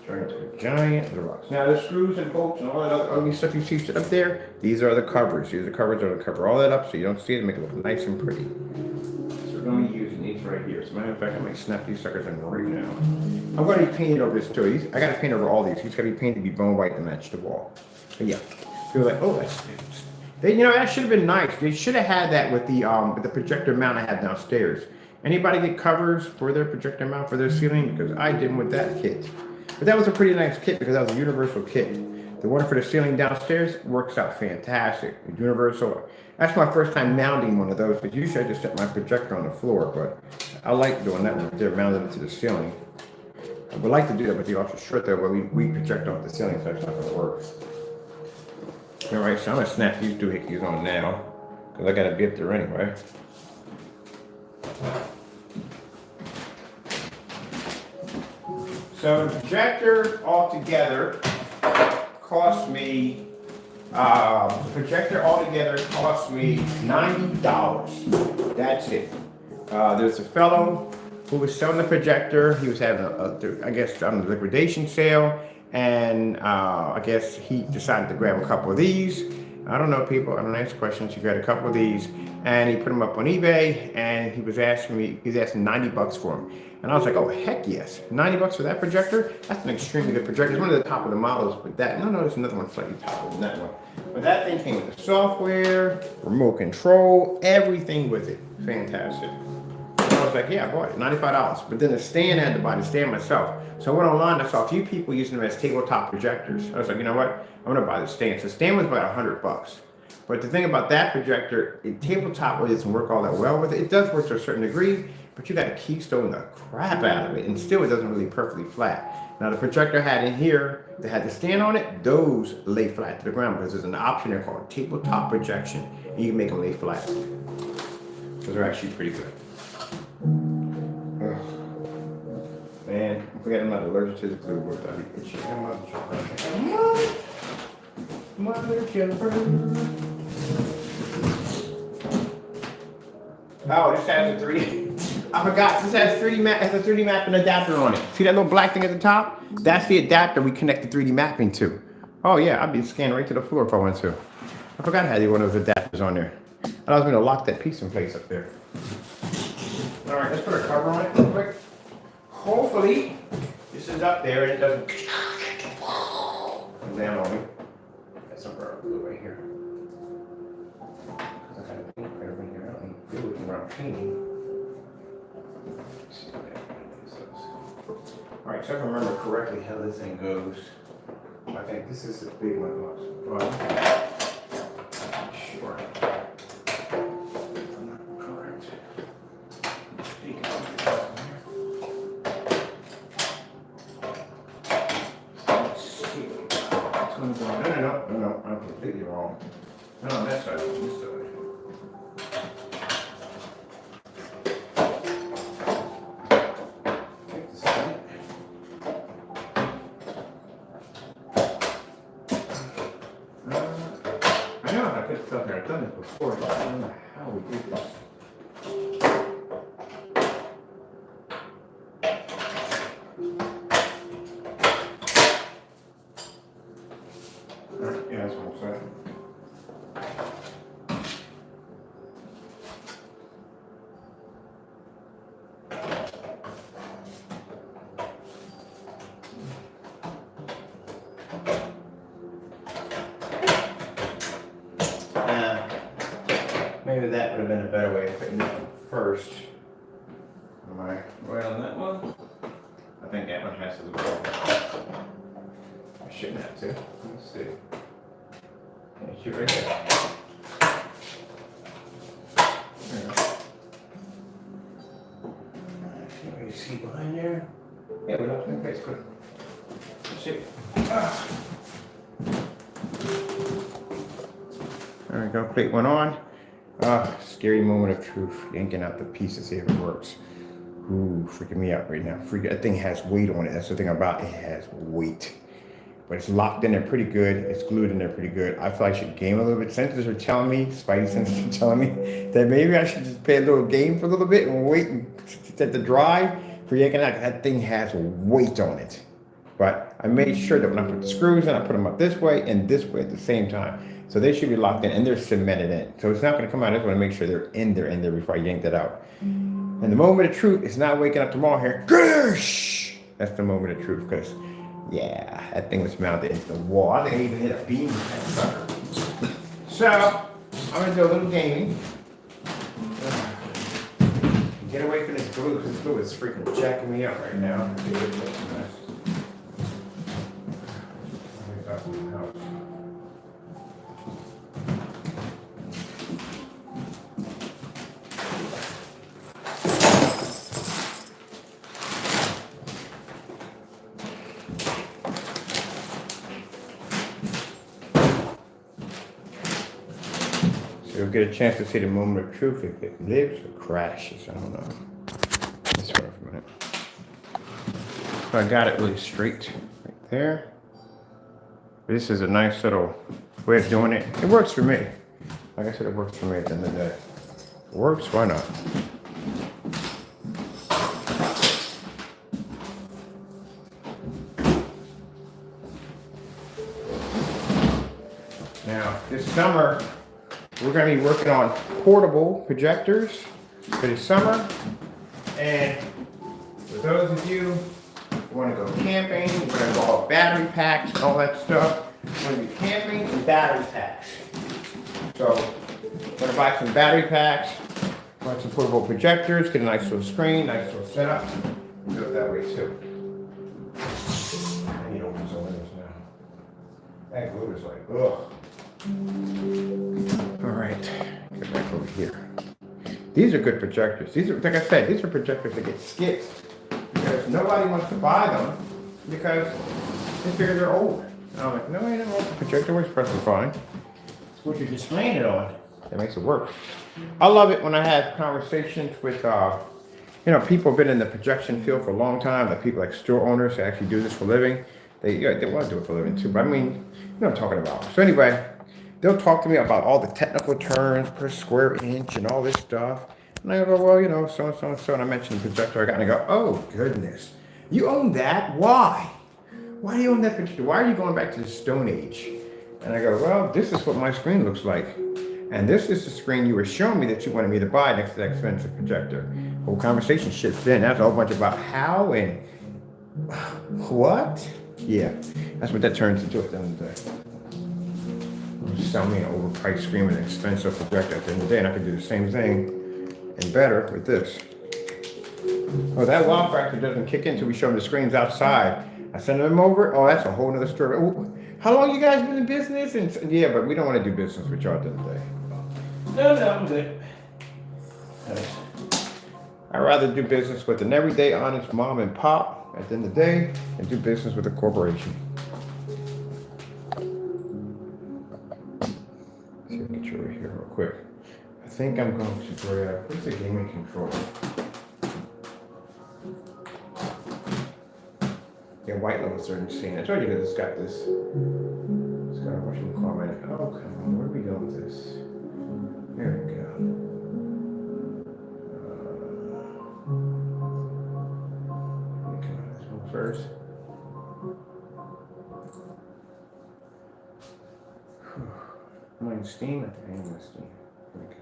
Turn into a giant litter box. Now the screws and bolts and all that other ugly stuff you see sit up there, these are the covers. These are the covers that are gonna cover all that up so you don't see it and make it look nice and pretty. So we're gonna be using these right here. As a matter of fact, I might snap these suckers in right now. I'm gonna be painting over this too. I gotta paint over all these. These gotta be painted to be bone white to match the wall. But yeah, feel like, oh, that's, that should have been nice. They should have had that with the projector mount I have downstairs. Anybody get covers for their projector mount for their ceiling? Because I didn't with that kit. But that was a pretty nice kit because that was a universal kit. The one for the ceiling downstairs works out fantastic. It's universal. That's my first time mounting one of those, because usually I just set my projector on the floor, but I like doing that one. They're mounted into the ceiling. I would like to do that with the ultra short though, but we project off the ceiling, so that's not gonna work. All right, so I'm gonna snap these doohickeys on now, because I gotta be up there anyway. So the projector altogether cost me, $90. That's it. There's a fellow who was selling the projector. He was having I guess, a liquidation sale. And I guess he decided to grab a couple of these. I don't know, people. I don't ask questions. He grabbed a couple of these, and he put them up on eBay. And he was asking $90 for them. And I was like, oh heck yes, $90 for that projector? That's an extremely good projector. It's one of the top of the models with that. No, there's another one slightly top than that one. But that thing came with the software, remote control, everything with it. Fantastic. I was like, yeah, I bought it, $95. But then the stand, I had to buy the stand myself. So I went online, I saw a few people using them as tabletop projectors. I was like, you know what? I'm gonna buy the stand. So the stand was about $100. But the thing about that projector, tabletop really doesn't work all that well with it. It does work to a certain degree, but you got to keystone the crap out of it, and still it doesn't really perfectly flat. Now the projector I had in here that had the stand on it, those lay flat to the ground because there's an option there called tabletop projection, and you can make them lay flat. Those are actually pretty good. Ugh. Man, I forgot I'm not allergic to the glue work. I'll be itchy. Mother Jennifer. Oh, this has a 3D. I forgot. This has 3D map. Has a 3D mapping adapter on it. See that little black thing at the top? That's the adapter we connect the 3D mapping to. Oh yeah, I'd be scanning right to the floor if I wanted to. I forgot I had one of those adapters on there. I was going to lock that piece in place up there. All right, let's put a cover on it real quick. Hopefully, this is up there and it doesn't come down on me. That's some glue right here. Because I got a paint right over here. I don't need glue when I'm painting. Let's see what that is. All right, so if I remember correctly how this thing goes, I think this is the big one. Sure. No, I'm completely wrong. No, that's right. This side. Take this out. I know how to put stuff there. I've done it before, but I don't know how we do this. Yeah, that's what I'm saying. Maybe that would have been a better way of putting that one first. Am I right on that one? I think that one has to go. I shouldn't have to. Let's see. Yeah, shoot right there. Can't really see behind there. Yeah, we locked in place. Good. Let's see. There we go. Plate went on. Scary moment of truth. Yanking out the pieces. See if it works. Ooh, freaking me out right now. That thing has weight on it. That's the thing about it. It has weight. But it's locked in there pretty good. It's glued in there pretty good. I feel like I should game a little bit. Sensors are telling me, Spidey sensors are telling me that maybe I should just play a little game for a little bit and wait and set the dry for yanking out. That thing has weight on it. But I made sure that when I put the screws in, I put them up this way and this way at the same time. So they should be locked in and they're cemented in. So it's not going to come out. I just want to make sure they're in there before I yank that out. And the moment of truth is not waking up tomorrow here. That's the moment of truth because, yeah, that thing was mounted into the wall. I think I even hit a beam with that sucker. So, I'm going to do a little gaming. Get away from this glue because this glue is freaking jacking me up right now. You'll get a chance to see the moment of truth if it lives or crashes. I don't know. This way for a minute. So I got it really straight right there. This is a nice little way of doing it. It works for me. Like I said, it works for me at the end of the day. It works, why not? Now, this summer, we're going to be working on portable projectors for the summer. And for those of you who want to go camping, we're going to go all battery packs and all that stuff. We're going to be camping and battery packs. So, we're going to buy some battery packs, buy some portable projectors, get a nice little screen, nice little setup. Do it that way too. I need to open some windows now. That glue is like, ugh. All right, get back over here. These are good projectors. These are, like I said, these are projectors that get skipped because nobody wants to buy them because they figure they're old. And I'm like, no, I don't want the projector works perfectly fine. It's what you're displaying it on that makes it work. I love it when I have conversations with, people who've been in the projection field for a long time, like people like store owners that actually do this for a living. They want to do it for a living too, but I mean, you know what I'm talking about. So anyway, they'll talk to me about all the technical terms per square inch and all this stuff. And I go, well, so and so and so. And I mentioned the projector I got, and I go, oh, goodness. You own that? Why? Why do you own that projector? Why are you going back to the Stone Age? And I go, well, this is what my screen looks like. And this is the screen you were showing me that you wanted me to buy next to that expensive projector. Whole conversation shifts in. That's a whole bunch about how and what? Yeah, that's what that turns into at the end of the day. Sell me an overpriced screen with an expensive projector at the end of the day, and I can do the same thing and better with this. Oh, that wow factor doesn't kick in until we show them the screens outside. I send them over. Oh, that's a whole nother story. Oh, how long you guys been in business? And yeah, but we don't want to do business with y'all at the end of the day. No, I'm good. I'd rather do business with an everyday honest mom and pop at the end of the day than do business with a corporation. Here real quick. I think I'm going to grab, what's the gaming controller? Yeah, white levels are insane. I told you that it's got this. It's got a bunch of comment. Oh, come on, where are we going with this? There we go. Come on, this one first. Am I in Steam? I think I am in Steam. There we go.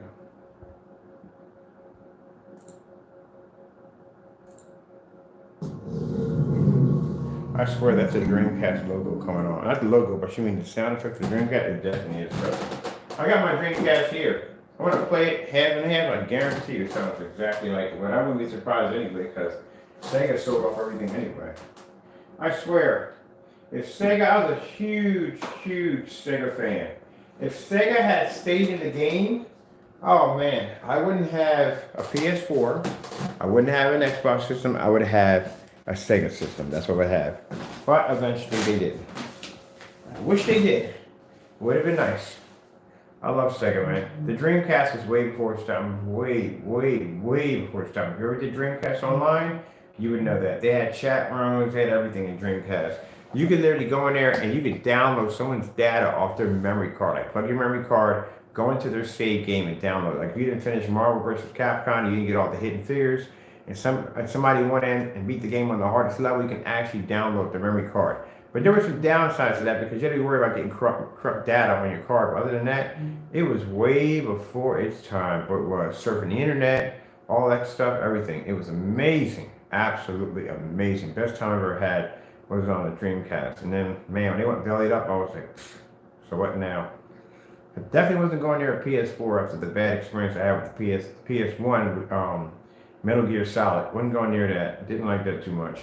I swear that's a Dreamcast logo coming on. Not the logo, but you mean the sound effect of the Dreamcast? It definitely is, bro. I got my Dreamcast here. I want to play it half and half. I guarantee you it sounds exactly like it. But I wouldn't be surprised anyway because Sega sold off everything anyway. I swear, if Sega, I was a huge Sega fan. If Sega had stayed in the game, oh man, I wouldn't have a PS4. I wouldn't have an Xbox system. I would have a Sega system. That's what I have. But eventually they didn't. I wish they did. Would have been nice. I love Sega, man. The Dreamcast was way before its time. Way before its time. If you ever did Dreamcast online, you would know that. They had chat rooms, they had everything in Dreamcast. You could literally go in there and you could download someone's data off their memory card. Like plug your memory card, go into their save game and download. Like if you didn't finish Marvel vs. Capcom, you didn't get all the hidden figures, and somebody went in and beat the game on the hardest level, you can actually download the memory card. But there were some downsides to that because you had to be worried about getting corrupt data on your card. But other than that, it was way before its time. But it was surfing the internet, all that stuff, everything. It was amazing, absolutely amazing. Best time I ever had was on the Dreamcast. And then, man, when they went bellied up, I was like, so what now? I definitely wasn't going near a PS4 after the bad experience I had with the PS1, Metal Gear Solid. Wasn't going near that. Didn't like that too much.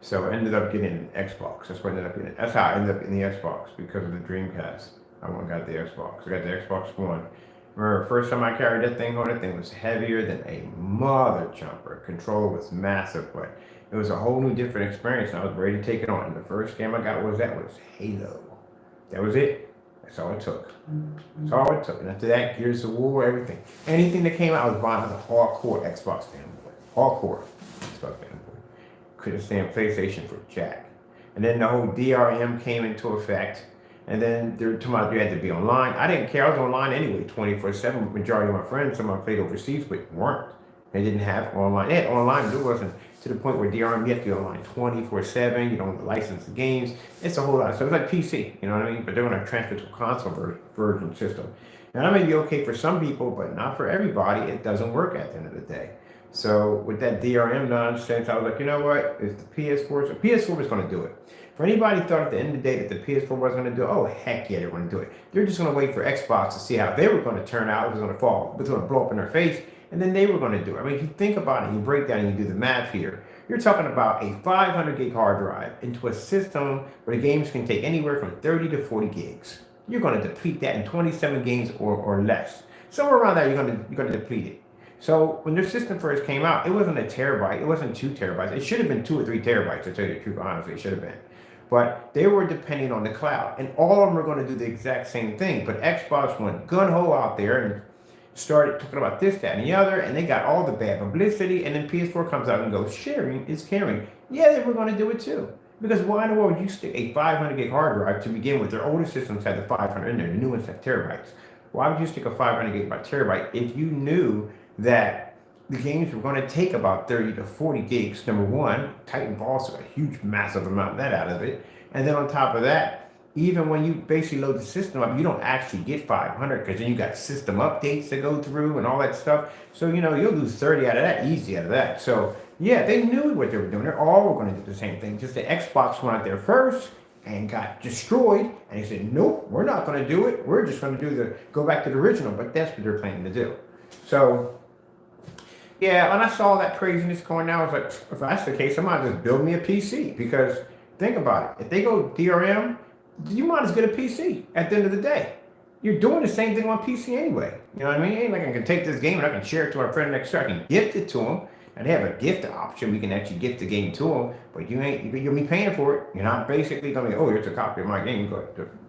So I ended up getting an Xbox. That's what I ended up getting. That's how I ended up in the Xbox, because of the Dreamcast. I went and got the Xbox. I got the Xbox One. Remember, first time I carried that thing on, that thing was heavier than a mother jumper. Controller was massive, but it was a whole new different experience. And I was ready to take it on. And the first game I got was Halo. That was it. That's all it took. That's all it took. And after that, Gears of War, everything. Anything that came out, I was buying. I was a hardcore Xbox fanboy. Hardcore Xbox fanboy. Couldn't stand PlayStation for jack. And then the whole DRM came into effect. And then there were two months you had to be online. I didn't care. I was online anyway, 24/7. Majority of my friends, some of them played overseas, but weren't. They didn't have online. They had online, but it wasn't to the point where DRM, you have to be online 24/7. You don't license the games. It's a whole lot. So it's like PC, you know what I mean? But they're going to transfer to a console version system. Now, that may be okay for some people, but not for everybody. It doesn't work at the end of the day. So with that DRM nonsense, I was like, you know what? If the PS4 was going to do it. For anybody who thought at the end of the day that the PS4 wasn't going to do it, oh, heck yeah, they're going to do it. They're just going to wait for Xbox to see how they were going to turn out. It was going to fall. It was going to blow up in their face. And then they were going to do it. I mean, if you think about it, you break down and you do the math here, you're talking about a 500 gig hard drive into a system where the games can take anywhere from 30 to 40 gigs. You're going to deplete that in 27 games or less. Somewhere around there, you're going to deplete it. So when their system first came out, it wasn't a terabyte. It wasn't 2 terabytes. It should have been 2 or 3 terabytes, to tell you the truth, honestly. It should have been. But they were depending on the cloud. And all of them were going to do the exact same thing. But Xbox went gun-ho out there and started talking about this, that, and the other. And they got all the bad publicity. And then PS4 comes out and goes, sharing is caring. Yeah, they were going to do it too. Because why in the world would you stick a 500 gig hard drive to begin with? Their older systems had the 500 in there. The new ones have terabytes. Why would you stick a 500 gig by terabyte if you knew that the games were going to take about 30 to 40 gigs? Number one, Titanfall also a huge, massive amount of that out of it. And then on top of that, even when you basically load the system up, you don't actually get 500 because then you got system updates to go through and all that stuff. So, you know, you'll lose 30 out of that, easy out of that. So, yeah, they knew what they were doing. They're all going to do the same thing. Just the Xbox went out there first and got destroyed. And they said, nope, we're not going to do it. We're just going to go back to the original. But that's what they're planning to do. So, yeah, when I saw that craziness going down, I was like, if that's the case, I might just build me a PC. Because think about it. If they go DRM, you might as well get a PC at the end of the day. You're doing the same thing on PC anyway. You know what I mean? It ain't like I can take this game and I can share it to our friend next door. I can gift it to them. And they have a gift option. We can actually gift the game to them. But you'll be paying for it. You're not basically going to go, oh, here's a copy of my game.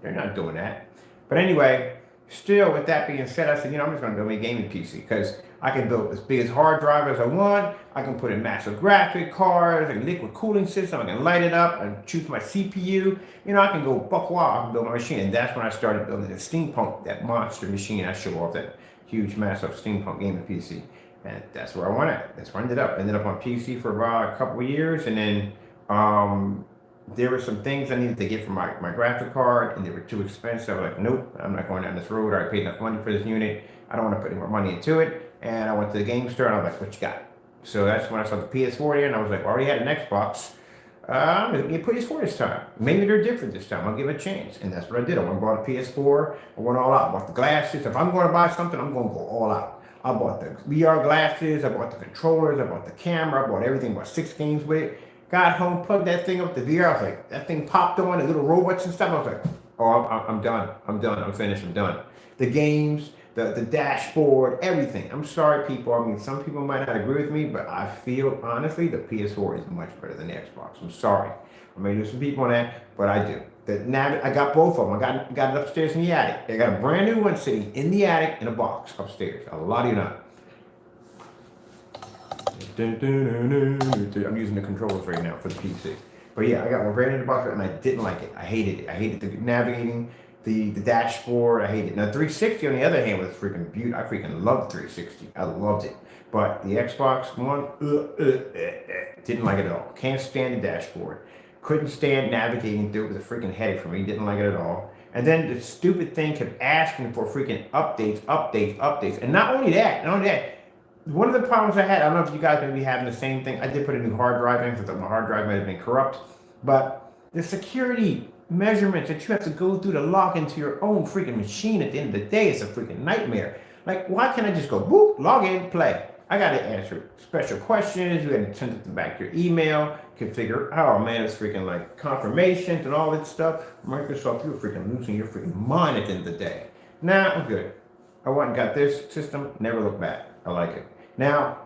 They're not doing that. But anyway, still, with that being said, I said, you know, I'm just going to build me a gaming PC because I can build as big as hard drive as I want. I can put in massive graphic cards, a liquid cooling system. I can light it up and choose my CPU. You know, I can go buck wild. I can build my machine. And that's when I started building the Steampunk, that monster machine. I show off that huge, massive Steampunk gaming PC. And that's where I went at. That's where I ended up. Ended up on PC for about a couple of years. And then there were some things I needed to get for my graphic card, and they were too expensive. I was like, nope, I'm not going down this road. I already paid enough money for this unit. I don't want to put any more money into it. And I went to the game store, and I was like, what you got? So that's when I saw the PS4 there, and I was like, well, I already had an Xbox. I'm going to get a PS4 this time. Maybe they're different this time. I'll give it a chance. And that's what I did. I went and bought a PS4. I went all out. I bought the glasses. If I'm going to buy something, I'm going to go all out. I bought the VR glasses, I bought the controllers, I bought the camera, I bought everything, bought 6 games with it. Got home, plugged that thing up, the VR, I was like, that thing popped on, the little robots and stuff. I was like, oh, I'm done, I'm finished, I'm done. The games, the dashboard, everything. I'm sorry, people. I mean, some people might not agree with me, but I feel honestly the PS4 is much better tan the Xbox. I'm sorry. I may lose some people on that, but I do. I got both of them. I got it upstairs in the attic. I got a brand new one sitting in the attic in a box upstairs. A lot of you not. I'm using the controllers right now for the PC. But yeah, I got one brand new in the box and I didn't like it. I hated it. I hated the navigating, the dashboard. I hated it. Now 360 on the other hand was freaking beautiful. I freaking loved 360. I loved it. But the Xbox One, didn't like it at all. Can't stand the dashboard. Couldn't stand navigating through it. It was a freaking headache for me. Didn't like it at all. And then the stupid thing kept asking for freaking updates. And not only that, one of the problems I had, I don't know if you guys may be having the same thing. I did put a new hard drive in because my hard drive might have been corrupt. But the security measurements that you have to go through to log into your own freaking machine at the end of the day is a freaking nightmare. Like, why can't I just go, boop, log in, play? I got to answer special questions. You got to send it back to your email, configure, oh man, it's freaking like confirmations and all that stuff. Microsoft, you're freaking losing your freaking mind at the end of the day. Nah, I'm good. I went and got this system, never look back. I like it. Now,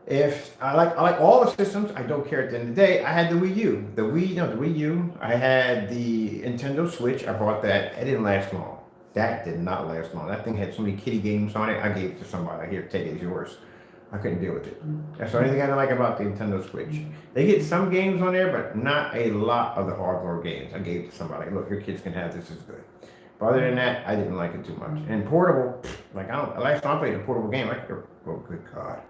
if I like all the systems, I don't care at the end of the day. I had the Wii U. The Wii U. I had the Nintendo Switch. I bought that. It didn't last long. That did not last long. That thing had so many kiddie games on it. I gave it to somebody. Here, take it, it's yours. I couldn't deal with it. That's the only thing I don't like about the Nintendo Switch. They get some games on there, but not a lot of the hardcore games. I gave it to somebody. Look, your kids can have this. It's good. But other than that, I didn't like it too much. And portable, like last time I played a portable game, oh good God.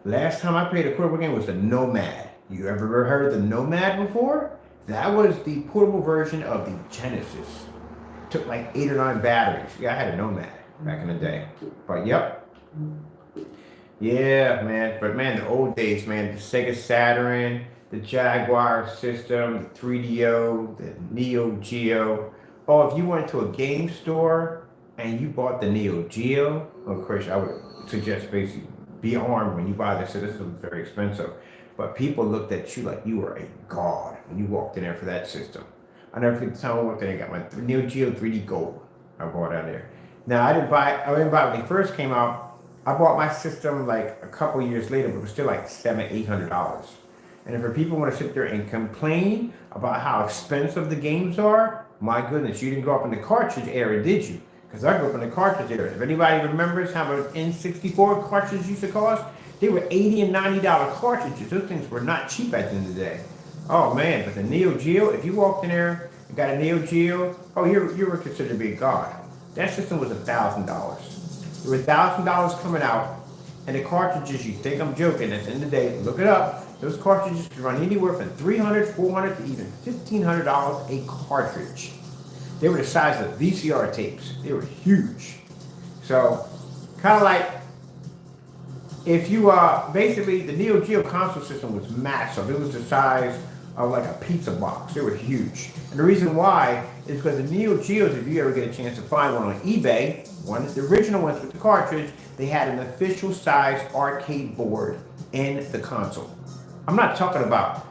Last time I played a portable game was the Nomad. You ever heard of the Nomad before? That was the portable version of the Genesis. Took like 8 or 9 batteries. Yeah, I had a Nomad back in the day. But yep. Yeah, man. But man, the old days, man, the Sega Saturn, the Jaguar system, the 3DO, the Neo Geo. Oh, if you went to a game store and you bought the Neo Geo, of course, I would suggest basically be armed when you buy this. So this is very expensive. But people looked at you like you were a god when you walked in there for that system. I never forget the time I walked in there and got my Neo Geo 3D Gold. I bought out there. Now, I didn't buy it when it first came out. I bought my system like a couple years later, but it was still like $700, $800. And if people want to sit there and complain about how expensive the games are, my goodness, you didn't grow up in the cartridge era, did you? Because I grew up in the cartridge era. If anybody remembers how an N64 cartridge used to cost, they were $80 and $90 cartridges. Those things were not cheap at the end of the day. Oh man, but the Neo Geo, if you walked in there and got a Neo Geo, oh, you were considered to be a god. That system was $1,000. There were $1,000 coming out, and the cartridges, you think I'm joking, at the end of the day, look it up. Those cartridges could run anywhere from $300, $400 to even $1,500 a cartridge. They were the size of VCR tapes. They were huge. So, kind of like, if you, basically, the Neo Geo console system was massive. It was the size of like a pizza box. They were huge. And the reason why is because the Neo Geos, if you ever get a chance to find one on eBay, the original ones with the cartridge, they had an official size arcade board in the console. I'm not talking about,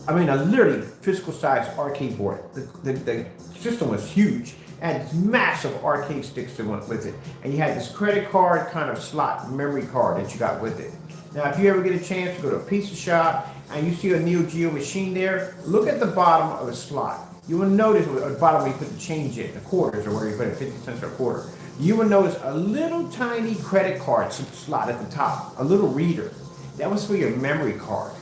a literally physical size arcade board. The system was huge and massive arcade sticks that went with it. And you had this credit card kind of slot memory card that you got with it. Now, if you ever get a chance to go to a pizza shop and you see a Neo Geo machine there, look at the bottom of the slot. You will notice at the bottom where you put the change in, the quarters, or where you put it, 50 cents or a quarter. You will notice a little tiny credit card slot at the top, a little reader. That was for your memory card.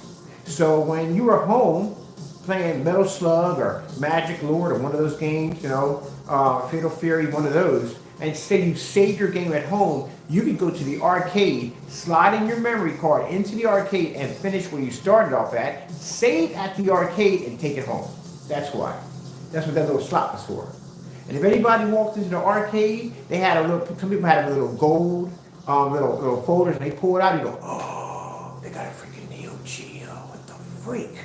So when you were home playing Metal Slug or Magic Lord or one of those games, Fatal Fury, one of those, and say you saved your game at home, you could go to the arcade, slide in your memory card into the arcade and finish where you started off at, save at the arcade and take it home. That's why. That's what that little slot was for. And if anybody walked into the arcade, they had some people had a little gold, little folders, and they pull it out and you go, oh, they got a freaking Neo Geo, what the freak?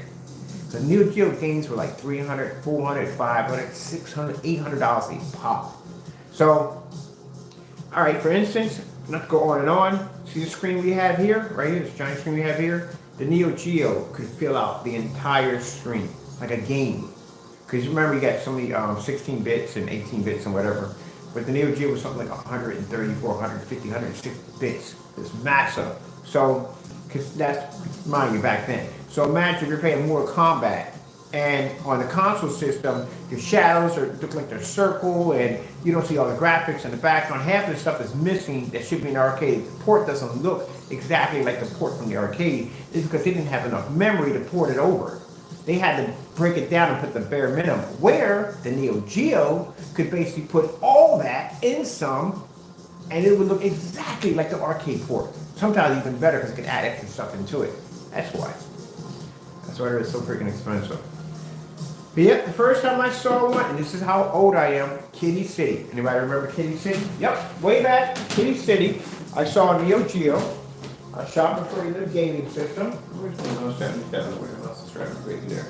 The Neo Geo games were like $300, $400, $500, $600, $800 a pop. So, all right, for instance, not to go on and on, see the screen we have here, right here, this giant screen we have here? The Neo Geo could fill out the entire screen, like a game. Because remember, you got so many 16 bits and 18 bits and whatever. But the Neo Geo was something like 134, 150, 160 bits. It's massive. So, because that's, mind you, back then. So imagine if you're playing Mortal Kombat, and on the console system, the shadows look like they're circle, and you don't see all the graphics in the background. Half of the stuff is missing that should be in the arcade. The port doesn't look exactly like the port from the arcade. It's because they didn't have enough memory to port it over. They had to break it down and put the bare minimum. Where the Neo Geo could basically put all that in some, and it would look exactly like the arcade port. Sometimes even better because it could add extra stuff into it. That's why. That's why it's so freaking expensive. But yep, the first time I saw one, and this is how old I am, Kitty City. Anybody remember Kitty City? Yep, way back, Kitty City. I saw Neo Geo. I shopping for the gaming system. Where's the 177? Where else is right there?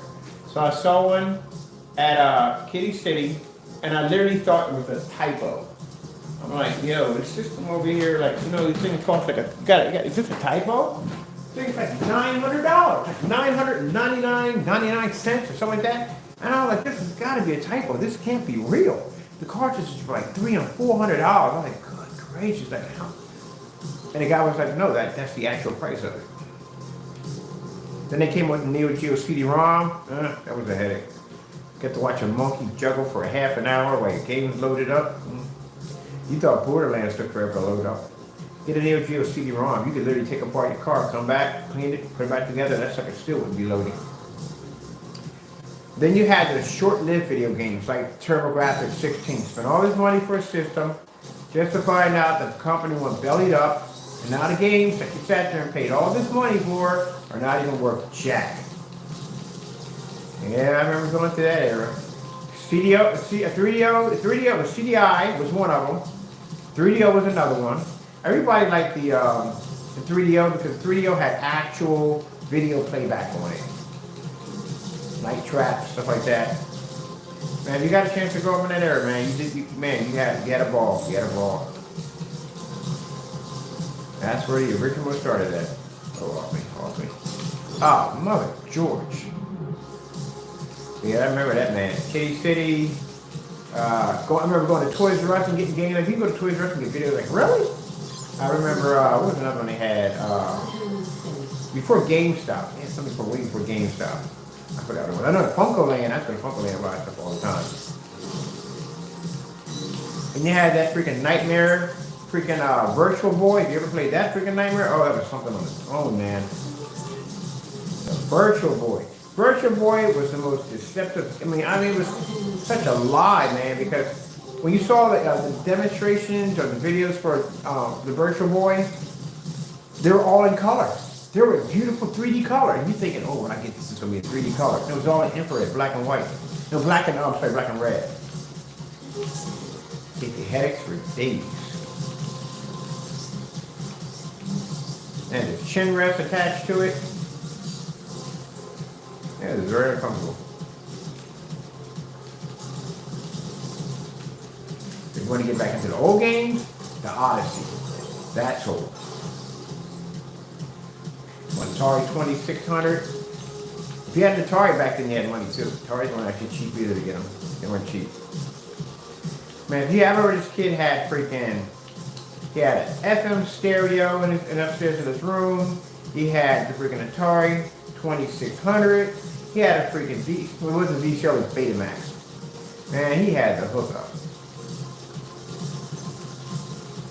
So I saw one at Kitty City, and I literally thought it was a typo. I'm like, yo, the system over here, like, you know, these things cost like is this a typo? This thing's like $900, like $999.99 or something like that. And I was like, this has got to be a typo. This can't be real. The cartridges were like $300 and $400. I'm like, good gracious, like how? And the guy was like, no, that's the actual price of it. Then they came with the Neo Geo CD-ROM. That was a headache. Get to watch a monkey juggle for a half an hour while your game was loaded up. You thought Borderlands took forever to load up. Get a Neo Geo CD-ROM. You could literally take apart your car, come back, clean it, put it back together. That sucker still wouldn't be loading. Then you had the short-lived video games like TurboGrafx 16. Spent all this money for a system just to find out that the company went bellied up, and now the games that you sat there and paid all this money for are not even worth jack. Yeah, I remember going through that era. 3DO was CDI was one of them. 3DO was another one. Everybody liked the 3DO because 3DO had actual video playback on it. Night traps, stuff like that. Man, you got a chance to grow up in that era, man. You had a ball. You had a ball. That's where the original started at. Oh, off me. Oh, Mother George. Yeah, I remember that, man. Kitty City. I remember going to Toys R Us and getting games. Like, you go to Toys R Us and get videos, like, really? I remember, what was another one they had? Before GameStop. They had something for waiting for GameStop. I forgot what. I know Funko Land. That's where Funko Land buys stuff all the time. And you had that freaking Nightmare, Virtual Boy. Have you ever played that freaking Nightmare? Oh, that was something on its own, man. The Virtual Boy. Virtual Boy was the most deceptive. I mean, it was such a lie, man, because when you saw the demonstrations or the videos for the Virtual Boy, they were all in color. They were beautiful 3D color. And you're thinking, oh, when I get this, it's going to be a 3D color. And it was all in infrared, black and white. No, black and red. Get the headaches for days. And there's chin rest attached to it. Yeah, it's very uncomfortable. If you want to get back into the old games, the Odyssey. That's old. Atari 2600. If you had an Atari back then, you had money too. Ataris weren't actually cheap either to get them. They weren't cheap. Man, if you ever this kid had he had an FM stereo in upstairs in his room. He had the freaking Atari 2600. He had a freaking it wasn't VCR, it was Betamax. Man, he had the hookup.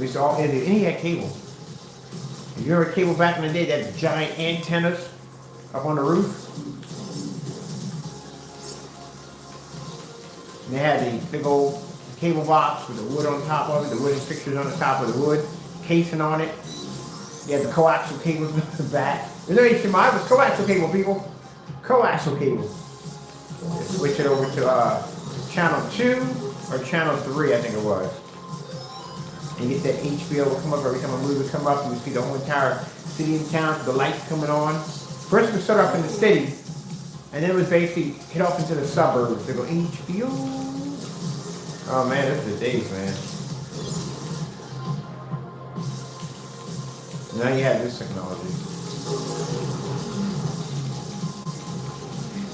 We saw, and he had cable. If you remember cable back in the day, that had giant antennas up on the roof. And they had the big old cable box with the wood on top of it, the wooden fixtures on the top of the wood, casing on it. You had the coaxial cables in the back. There's no HDMI, it was coaxial cable, people. Coaxial cable. Switch it over to channel 2 or channel 3, I think it was. And you get that HBO will come up every time a movie would come up, and you see the whole entire city and town with the lights coming on. First we start off in the city, and then it was basically hit off into the suburbs. They go HBO. Oh man, those are the days, man. Now you have this technology.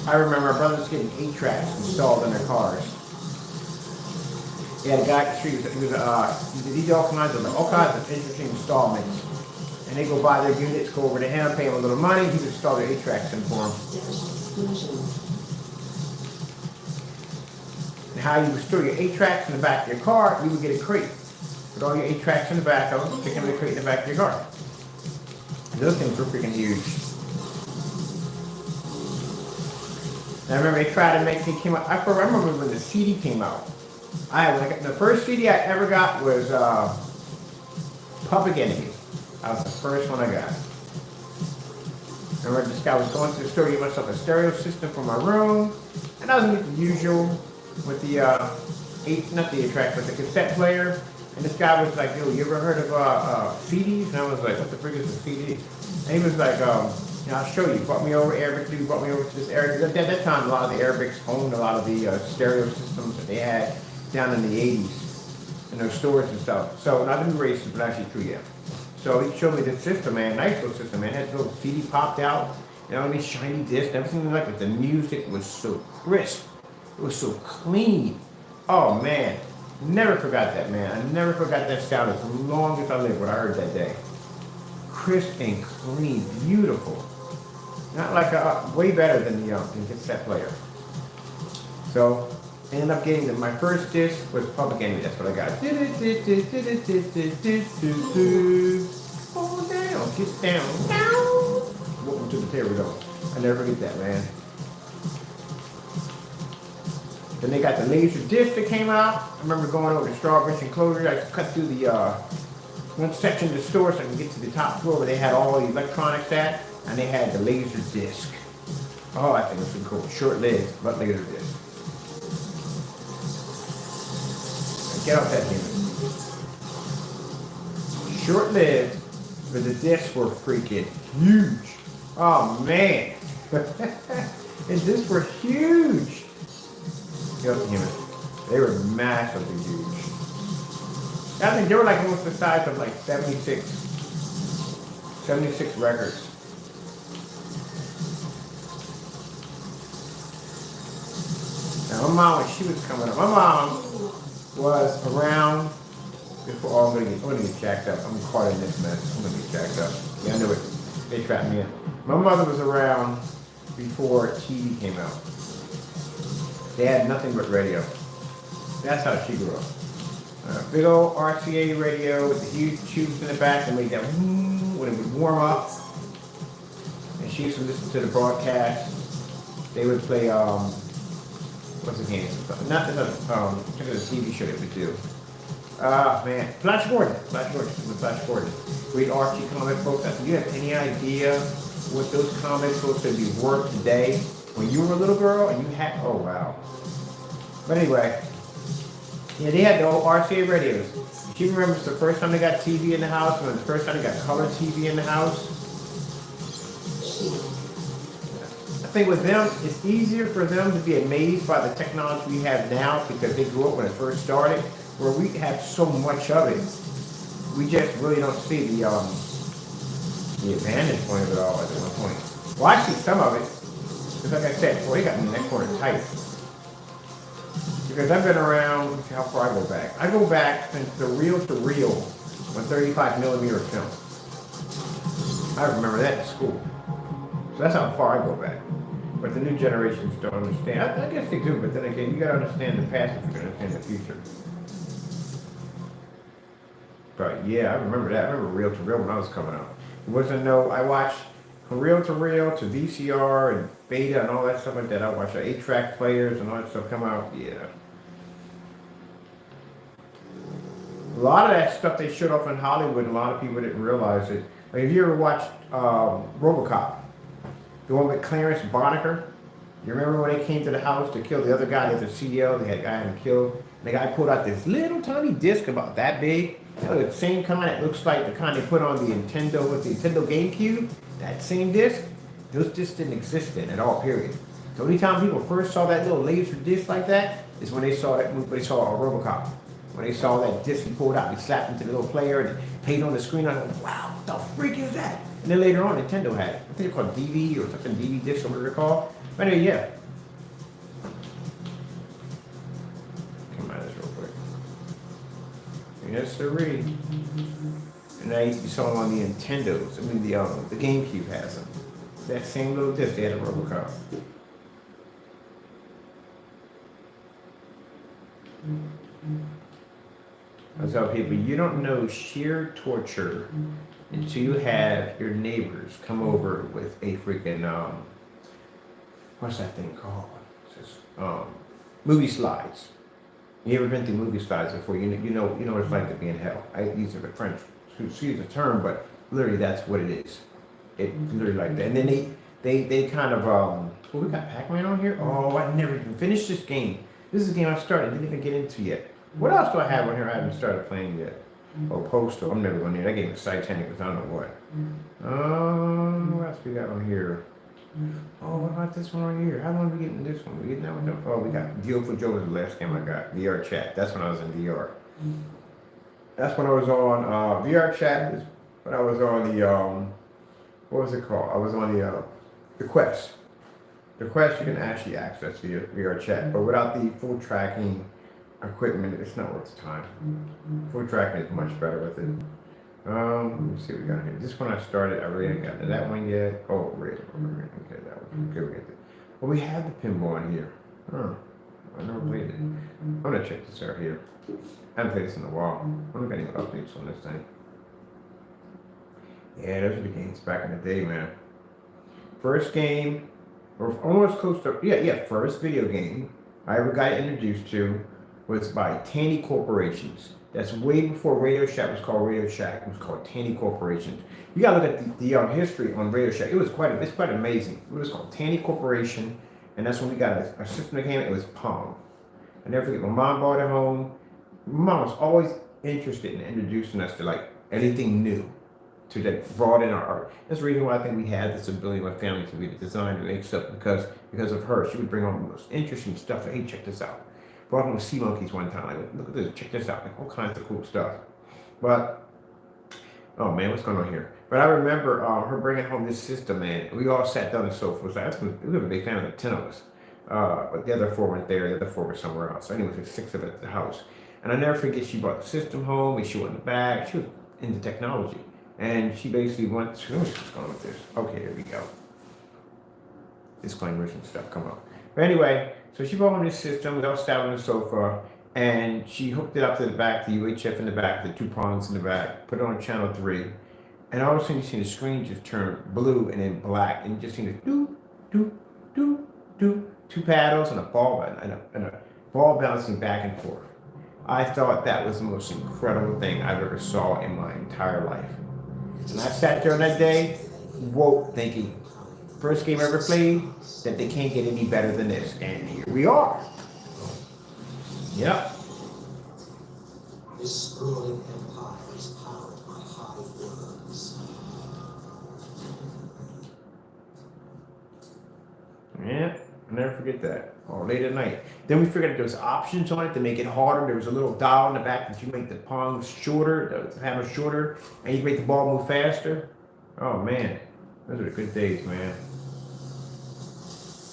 I remember our brothers getting 8 tracks installed in their cars. He had a guy at the street. He did all kinds of interesting installments. And they go buy their units, go over to him, pay him a little money. He would install their 8-tracks in for them. And how you would store your 8-tracks in the back of your car, you would get a crate. Put all your 8-tracks in the back of them, stick them in the crate in the back of your car. And those things were freaking huge. And I remember they tried to make it came out. I remember when the CD came out. The first CD I ever got was Public Enemy. That was the first one I got. I remember this guy was going to the store to get myself a stereo system for my room, and I was doing the usual with the not the 8-track, but the cassette player. And this guy was like, "Yo, you ever heard of CDs?" And I was like, "What the frick is a CD?" And he was like, "I'll show you." He brought me over Arabic. He brought me over to this area. At that time, a lot of the Arabics owned a lot of the stereo systems that they had down in the 80s in their stores and stuff. So not in the races, but actually true, yeah. So he showed me this system, man, nice little system, man. It had a little CD popped out, these shiny discs, everything like it. The music was so crisp. It was so clean. Oh, man. Never forgot that, man. I never forgot that sound as long as I lived, what I heard that day. Crisp and clean, beautiful. Not like way better than the cassette player. So, I ended up getting my first disc was Public Enemy. That's what I got. Fall down, get down, down. Welcome to the There we go. I never forget that, man. Then they got the laser disc that came out. I remember going over to Strawberry Enclosure. I cut through the one section of the store so I could get to the top floor where they had all the electronics at, and they had the laser disc. Oh, I think it was pretty cool. Short-lived, but laser disc. Get off that thing. Short-lived, but the discs were freaking huge. Oh man, and discs were huge. Get off the human. They were massively huge. I think they were like almost the size of like 76 records. Now my mom, when she was coming up, my mom was around before. Oh, I'm gonna get jacked up. I'm caught in this mess. I'm gonna get jacked up. Yeah, I knew it. They trapped me in. My mother was around before TV came out. They had nothing but radio. That's how she grew up. Big old RCA radio with the huge tubes in the back that made that when it would warm up. And she used to listen to the broadcast. They would play what's the game? Not the TV show they would do. Man, Flash Gordon. Flash Gordon. Read Archie comic books. Do you have any idea what those comic books would be worth today? When you were a little girl and you had, oh wow. But anyway, yeah, they had the old RCA radios. She remembers the first time they got TV in the house, and the first time they got color TV in the house. I think with them, it's easier for them to be amazed by the technology we have now because they grew up when it first started, where we have so much of it. We just really don't see the advantage point of it all at one point. Well, I see some of it. Because like I said, boy, they got me in that corner tight. Because I've been around, let's see how far I go back. I go back since the reel-to-reel on 35mm film. I remember that in school. So that's how far I go back. But the new generations don't understand. I guess they do, but then again, you gotta understand the past if you're gonna understand the future. But yeah, I remember that. I remember reel-to-reel when I was coming up. It wasn't I watched from reel-to-reel to VCR and beta and all that stuff like that. I watched 8-track players and all that stuff come out. Yeah. A lot of that stuff they showed off in Hollywood, a lot of people didn't realize it. Like if you ever watched RoboCop, the one with Clarence Boddicker, you remember when they came to the house to kill the other guy, the CEO, they had a guy killed, and the guy pulled out this little tiny disc about that big, the same kind that looks like the kind they put on the Nintendo with the Nintendo GameCube, that same disc, those discs didn't exist then at all, period. The only time people first saw that little laser disc like that is when they saw that movie, they saw RoboCop. When they saw that disc he pulled out, he slapped into the little player and played on the screen. I was like, wow, what the freak is that? And then later on, Nintendo had it. I think they're called DV or something, DV disc or whatever they're called. But anyway, yeah. Come on, this real quick. Yes, sirree. And I used to saw them on the Nintendos. I mean, the GameCube has them. That same little disc, they had a RoboCop. I tell people, you don't know sheer torture until you have your neighbors come over with a freaking what's that thing called? It's just, movie slides. You ever been through movie slides before? You know what it's like to be in hell. I use the French, excuse the term, but literally that's what it is. It literally like that. And then they kind of oh, we got Pac-Man on here. Oh, I never even finished this game. This is a game I started, didn't even get into yet. What else do I have on here I haven't started playing yet? Oh, Postal. I'm never going near that game. Is Titanic, because I don't know what. What else we got on here? Oh, what about this one right here? How long are we getting this one? We getting that one? Oh, we got Deal for Joe was the last game I got. VR Chat. That's when I was in VR. That's when I was on VR Chat. Is when I was on the what was it called? I was on the Quest. The Quest you can actually access via VR Chat, but without the full tracking equipment, it's not worth the time. Full tracking is much better with it. Let me see what we got here. This one I started, I really ain't got to that one yet. Oh, red. Okay, that one. Okay, we get it. Well, we have the pinball in here. Huh. I never played it. I'm gonna check this out here. I haven't played this in a while. I don't got any updates on this thing. Yeah, those are the games back in the day, man. First game, or almost close to, first video game I ever got introduced to was by Tandy Corporations. That's way before Radio Shack was called Radio Shack. It was called Tandy Corporations. You gotta look at the history on Radio Shack. It's quite amazing. It was called Tandy Corporation, and that's when we got a system that came. It was Pong. I never forget. My mom bought it home. My mom was always interested in introducing us to like anything new, to that broaden our art. That's the reason why I think we had this ability in my family to be the design to make stuff because of her. She would bring on the most interesting stuff. Like, hey, check this out. Brought home sea monkeys one time. Like, look at this, check this out. Like all kinds of cool stuff. But oh man, what's going on here? But I remember her bringing home this system, man. We all sat down on the sofa. We were a big family of 10 of us. But the other 4 weren't there. The other 4 were somewhere else. So anyways, there's 6 of us at the house. And I never forget, she brought the system home. And she went in the back. She was into technology. And she basically went to, what's going on with this? Okay, there we go. Disclaimers and stuff come up. But anyway, so she brought home this system. We all sat on the sofa. And she hooked it up to the back, the UHF in the back, the 2 prongs in the back, put it on channel 3. And all of a sudden you see the screen just turn blue and then black. And you just see the do, do, do, do. 2 paddles and a ball and a ball bouncing back and forth. I thought that was the most incredible thing I've ever saw in my entire life. And I sat there on that day, woke thinking, first game I ever played, that they can't get any better than this. And here we are. Yep. This sprawling empire is powered by hive worms. Yeah, I'll never forget that. Or late at night. Then we figured out there was options on it to make it harder. There was a little dial in the back that you make the pong shorter, the hammer shorter, and you make the ball move faster. Oh man, those are the good days, man.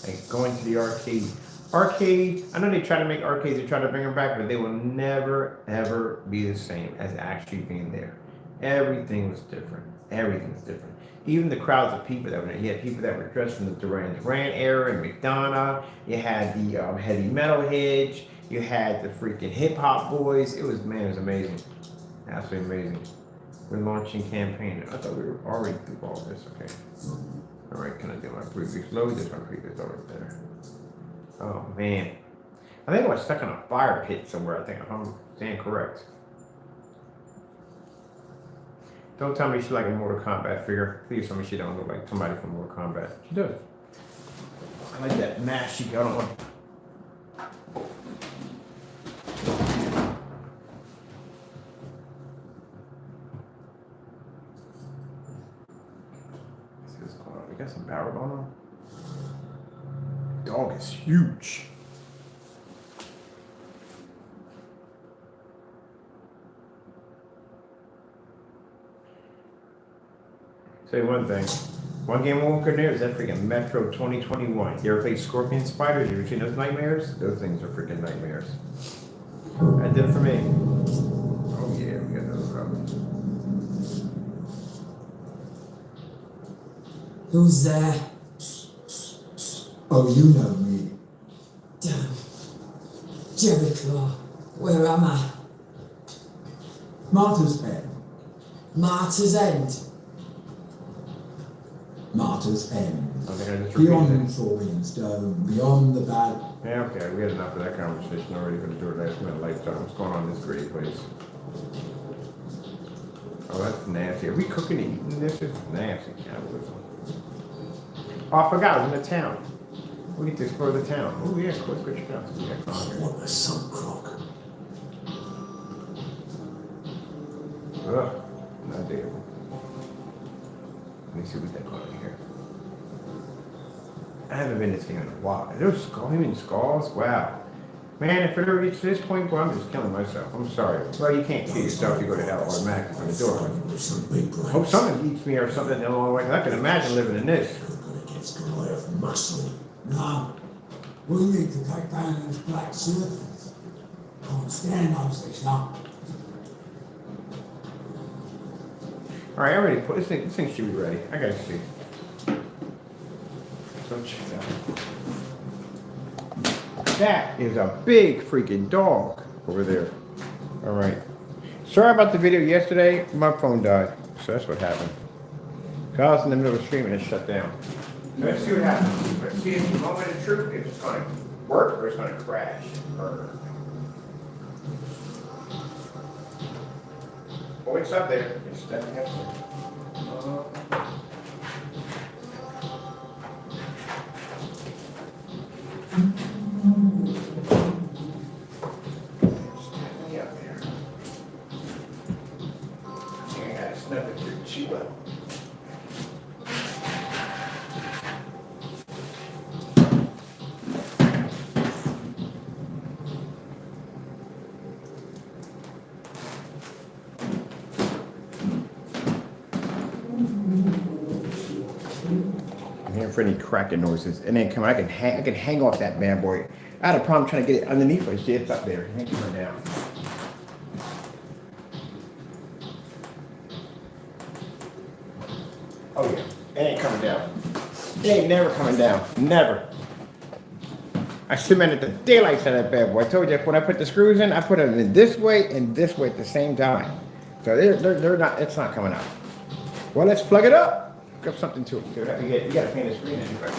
Like going to the arcade. Arcade, I know they try to make arcades, they try to bring them back, but they will never, ever be the same as actually being there. Everything was different. Everything was different. Even the crowds of people that were there. You had people that were dressed from the Duran Duran era and Madonna. You had the heavy metal heads. You had the freaking hip hop boys. It was amazing. Absolutely amazing. We're launching campaign. I thought we were already through all this. Okay. All right, can I do my previous load? This my previous load right there. Oh man. I think I was stuck in a fire pit somewhere, I think, if I'm saying correct. Don't tell me she's like a Mortal Kombat figure. Please tell me she don't look like somebody from Mortal Kombat. She does. I like that mask she got on. We got some power going on. Dog is huge. Say one thing. One game I won't go near is that freaking Metro 2021. You ever played Scorpion Spiders? You ever seen those nightmares? Those things are freaking nightmares. That did it for me. Oh yeah. Who's there? Oh, you know me. Damn. Jericho. Where am I? Martyr's End. Martyr's End. Martyr's End. Oh, they're gonna just repeat Beyond it. Thorian Stone, beyond the bad. Yeah, okay, we had enough of that conversation already. Gonna do it last minute lights on. What's going on in this gritty place? Oh, that's nasty. Are we cooking and eating this? This is nasty cannibalism. Oh, I forgot. I was in the town. We get to explore the town. Oh, yeah, quick, quick, quick. Yeah, come on here. What a sunk crock. Ugh, not there. Let me see what they got in here. I haven't been to this thing in a while. There's screaming skulls? Wow. Man, if it ever gets to this point, boy, I'm just killing myself. I'm sorry. Well, you can't kill yourself. You go to hell automatically from the door. With some big brains. Hope someone eats me or something along the way. I can imagine living in this. Gonna get Goliath muscle. No. We need to take down those black serpents. Can't stand those this up. All right, I already put this thing. This thing should be ready. I gotta see. So check it out. That is a big freaking dog over there. All right. Sorry about the video yesterday. My phone died, so that's what happened. So I was in the middle of streaming and it shut down. So let's see what happens. Let's see if the moment of truth if it's gonna work or it's gonna crash. Oh, it's up there. It's definitely up there. It's definitely up there. You gotta snap it through too well. For any cracking noises, and then come. I can hang off that bad boy. I had a problem trying to get it underneath, but it's up there. It ain't coming down. Oh yeah, it ain't coming down. It ain't never coming down. Never. I cemented the daylights out of that bad boy. I told you when I put the screws in, I put them in this way and this way at the same time. So they're not. It's not coming out. Well, let's plug it up. Hook up something to it. You gotta paint the screen anyway.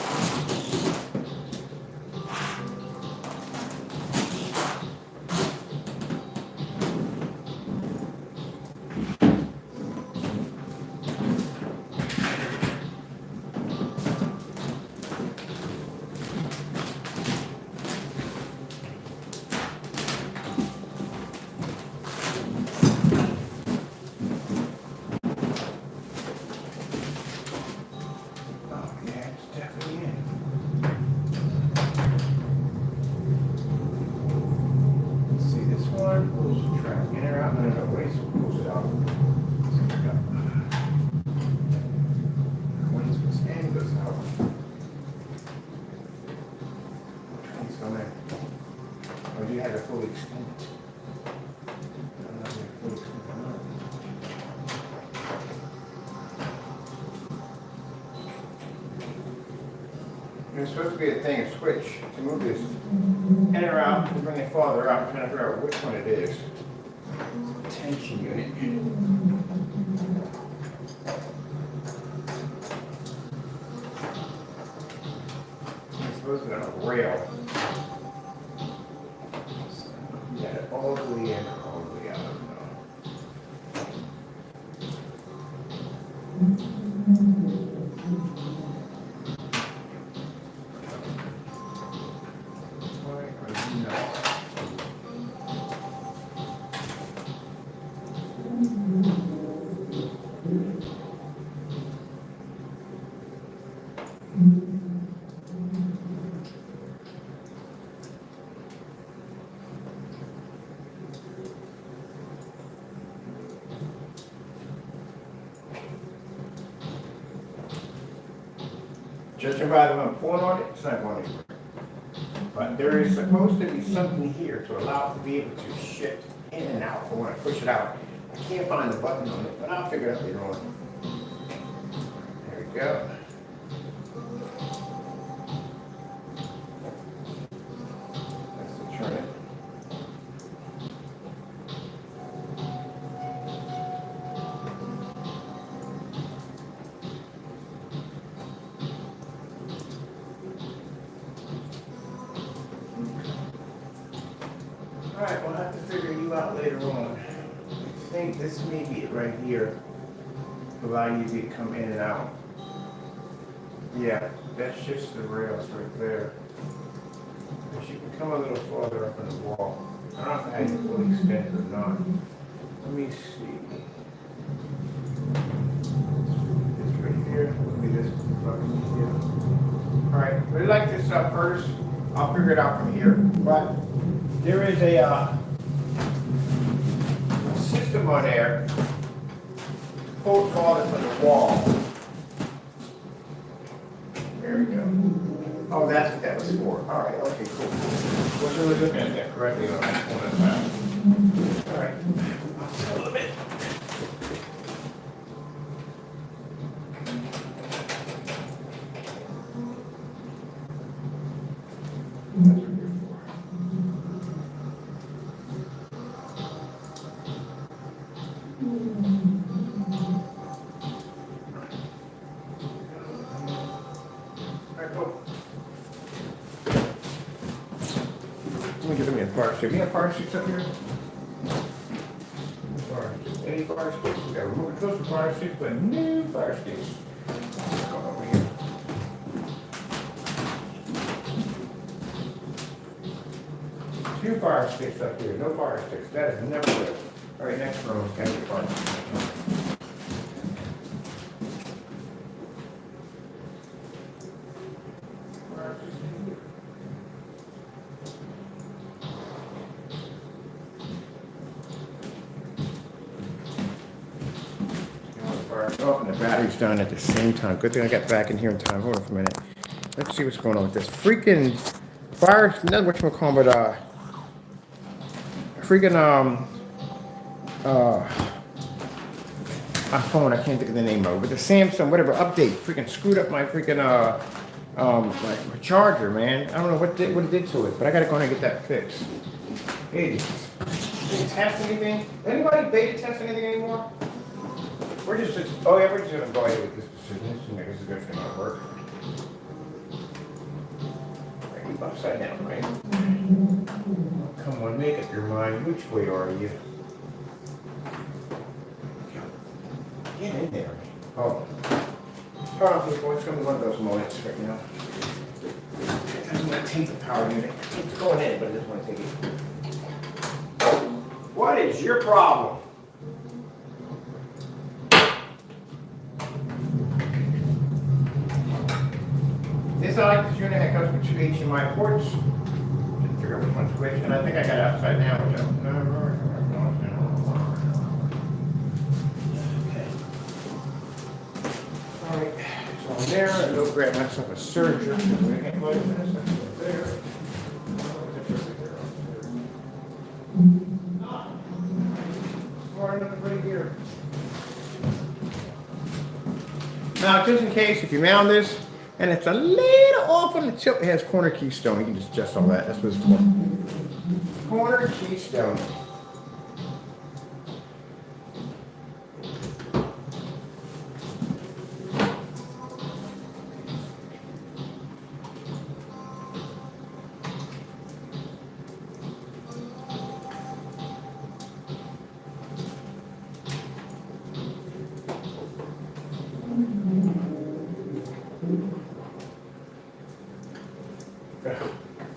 There's supposed to be a thing, a switch, to move this in or out, to bring it farther out. I'm trying to figure out which one it is. Tension unit. It's supposed to be on a rail. Yeah, all the way in, all the way out. Judging by the one pulling on it, it's not going anywhere. But there is supposed to be something here to allow it to be able to shift in and out. But when I push it out, I can't find the button on it, but I'll figure it out later on. There we go. Alright, we'll have to figure you out later on. I think this may be it right here. Allow you to come in and out. Yeah, that's just the rails right there. But you can come a little farther up in the wall. I don't know if I had it fully extended or not. Let me see. This right here. Let me this fucking here. Alright, we like this up first. I'll figure it out from here. But there is a system on there. Pull farther from the wall. There we go. Oh, that's what that was for. Alright, okay, cool. We're really looking at that correctly on that one. Alright. I'll see a little bit. That's what you're for. Alright, cool. Let me give me a fire stick. You have fire sticks up here? Fire sticks. Any fire sticks? We got removed close to fire sticks, but new fire sticks. Let's go over here. Two fire sticks up here, no fire sticks. That is never good. Alright, next room, can you fire sticks? Oh, and the battery's done at the same time. Good thing I got back in here in time. Hold on for a minute. Let's see what's going on with this freaking fire. Not what you call it, but freaking my phone. I can't think of the name of it. But the Samsung whatever update freaking screwed up my freaking my charger, man. I don't know what it did to it, but I gotta go in and get that fixed. Idiots. Did you test anything? Anybody beta test anything anymore? We're just oh yeah, we're just gonna go ahead with this decision. I guess it's gonna not work. Right, keep upside down, right? Come on, make up your mind. Which way are you? Get in there. Oh. Hold on, people. It's gonna be one of those moments right now. It doesn't want to take the power unit. It's going in, but it doesn't want to take it. What is your problem? This I like this unit. It comes with two HDMI ports. Didn't figure out which one's which, and I think I got it upside down, which I don't know. Okay. Alright, so I'm there. I'll go grab myself a serger. There. Smart enough to put it here. Now, just in case, if you mount this, and it's a little off on the tip. It has corner keystone. You can just adjust all that. That's what it's for. Corner keystone.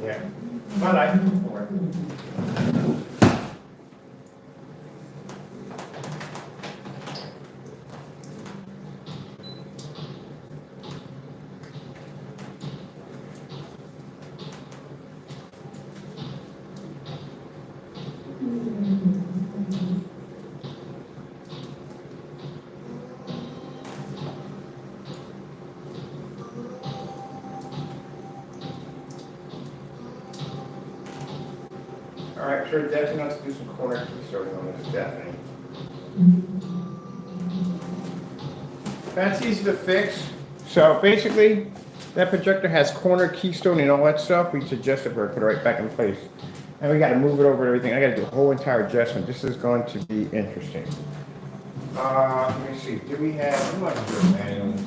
Yeah. My life. Alright, sure, definitely wants to do some corner keystoning on this, definitely. That's easy to fix. So basically, that projector has corner keystone and all that stuff. We suggest it for it, put it right back in place. And we got to move it over and everything. I got to do a whole entire adjustment. This is going to be interesting. Let me see. Do we have, we might do it manually.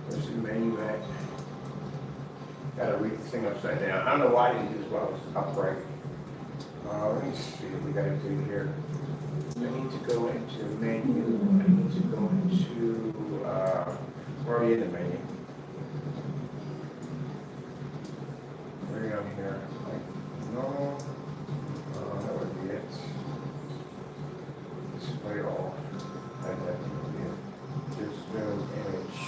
Where's the menu at? upside down. I don't know why I didn't use while it was upright. Let me see what we gotta do here. I need to go into menu. I need to go into, we're already in the menu. Where are you here? Like, normal. That would be it. Display all. That would be it. Just zoom image.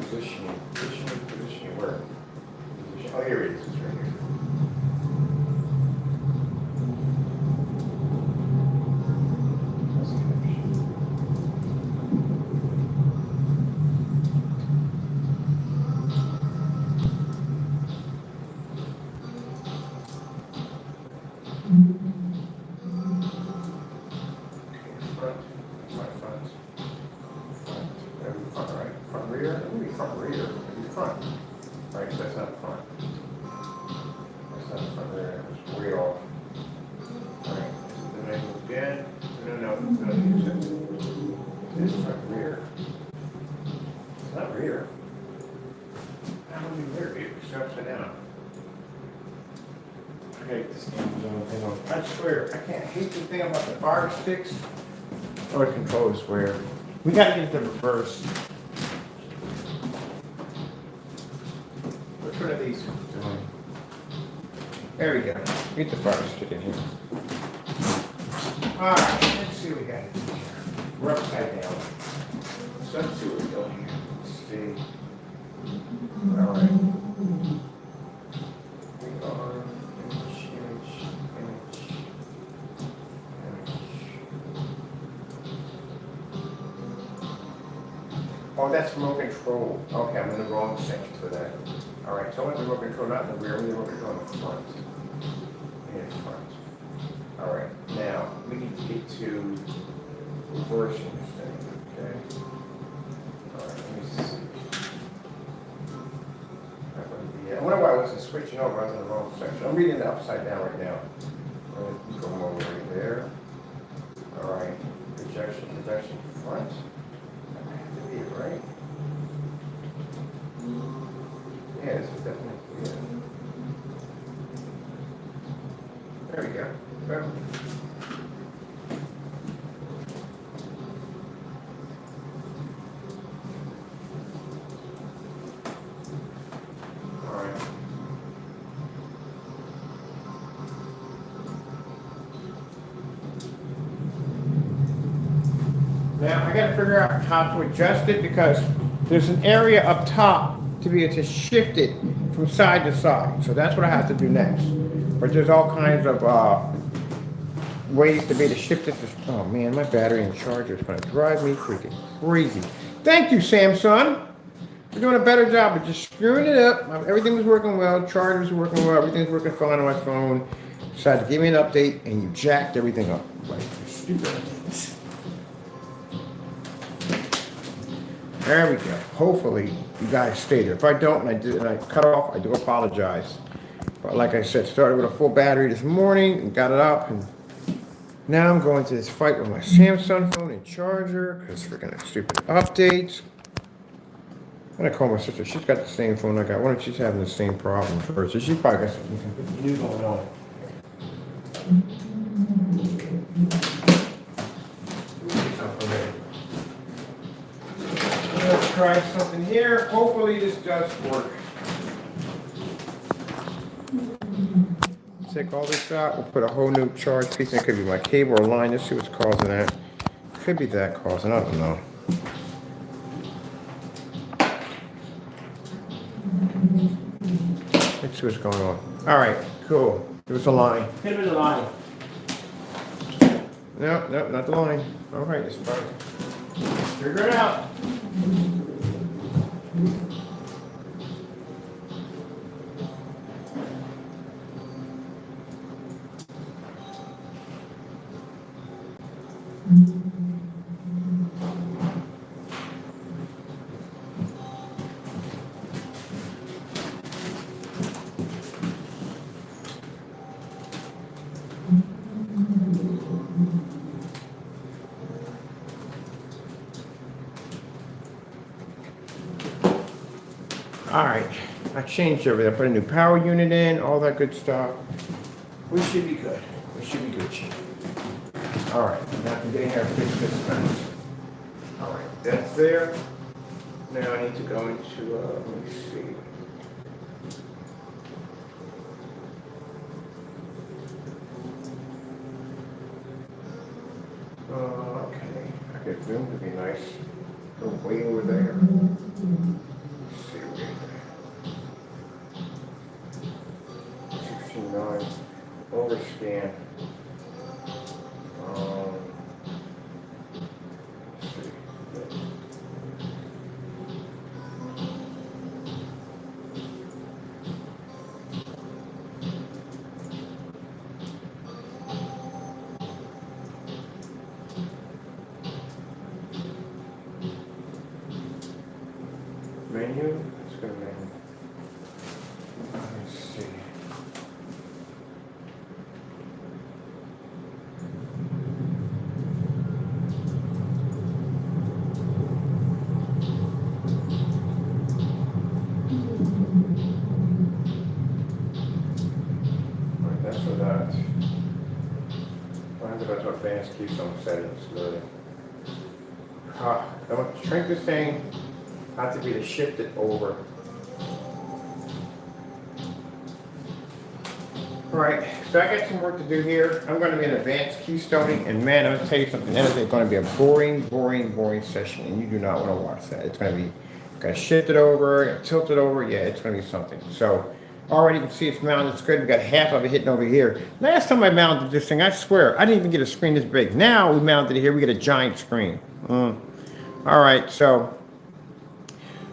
Positioning, where? Oh, here it is, it's right here. That's the image. Okay, front, my front. That'd be front, right? Front rear? That would be front rear. That'd be front. Right, so that's not front. That's not front rear. It's way off. Alright, then I move again. No, use it. This is front rear. It's not rear. How would be rear, dude? It's upside down. I hate this thing on. I swear, I hate the thing about the bar sticks. Or the controller square. We gotta get the reverse. Which one of these doing? There we go. Get the fire stick in here. Alright, let's see what we got here. We're upside down. So let's see what we're doing here. Let's see. Alright. We are image. Oh, that's remote control. Okay, I'm in the wrong section for that. Alright, so I want the remote control not in the rear, I want the remote control in the front. In the front. Alright, now we need to get to reversing this thing, okay? Alright, let me see. That would be, I wonder why I wasn't switching over, I was in the wrong section. I'm reading it upside down right now. I'm going to go over right there. Alright, projection front. Right? Yeah, this is definitely it. There we go. Perfect. All right. Now I got to figure out how to adjust it because there's an area up top to be able to shift it from side to side. So that's what I have to do next. But there's all kinds of ways to be able to shift it. Oh man, my battery and charger is going to drive me freaking crazy. Thank you, Samsung. You're doing a better job of just screwing it up. Everything was working well. Charger's working well. Everything's working fine on my phone. Decided to give me an update and you jacked everything up. Like stupid. There we go. Hopefully you guys stay there. If I don't and I cut off, I do apologize. But like I said, started with a full battery this morning and got it up, and now I'm going to this fight with my Samsung phone and charger because freaking stupid updates. I'm gonna call my sister. She's got the same phone I got. One of she's having the same problem first. So she's probably got something new going on. Let's try something here. Hopefully this does work. Take all this out. We'll put a whole new charge piece in. It could be my cable or line. Let's see what's causing that. Could be that causing. I don't know. Let's see what's going on. All right, cool. It was a line. Hit it with a line. No, not the line. All right, it's fine. Figure it out. Alright, I changed everything. I put a new power unit in, all that good stuff. We should be good. We should be good. Alright, now I can get in here and fix this fence. Alright, that's there. Now I need to go into, let me see. Okay, I could zoom to be nice. Go way over there. Let's see, wait. 69. Overscan. Let's see. Menu? Let's go to menu. Let's see. Alright, that's for that. I'm going to go to advanced keystone settings. Loading. I want to shrink this thing. Have to be to shift it over. Alright, so I got some work to do here. I'm going to be in advanced keystoning, and man, I'm going to tell you something. That is going to be a boring session, and you do not want to watch that. It's going to be, got to shift it over, got to tilt it over. Yeah, it's going to be something. So, already you can see it's mounted. It's good. We got half of it hitting over here. Last time I mounted this thing, I swear, I didn't even get a screen this big. Now we mounted it here. We get a giant screen. Alright, so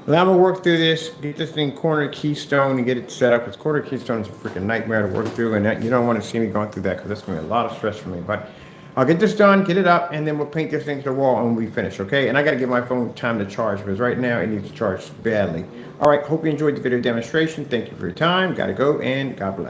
now I'm going to work through this, get this thing corner keystone and get it set up. Because corner keystone is a freaking nightmare to work through. And that, you don't want to see me going through that because that's going to be a lot of stress for me. But I'll get this done, get it up, and then we'll paint this thing to the wall and we'll be finished, okay? And I got to give my phone time to charge because right now it needs to charge badly. All right, hope you enjoyed the video demonstration. Thank you for your time. Got to go, and God bless.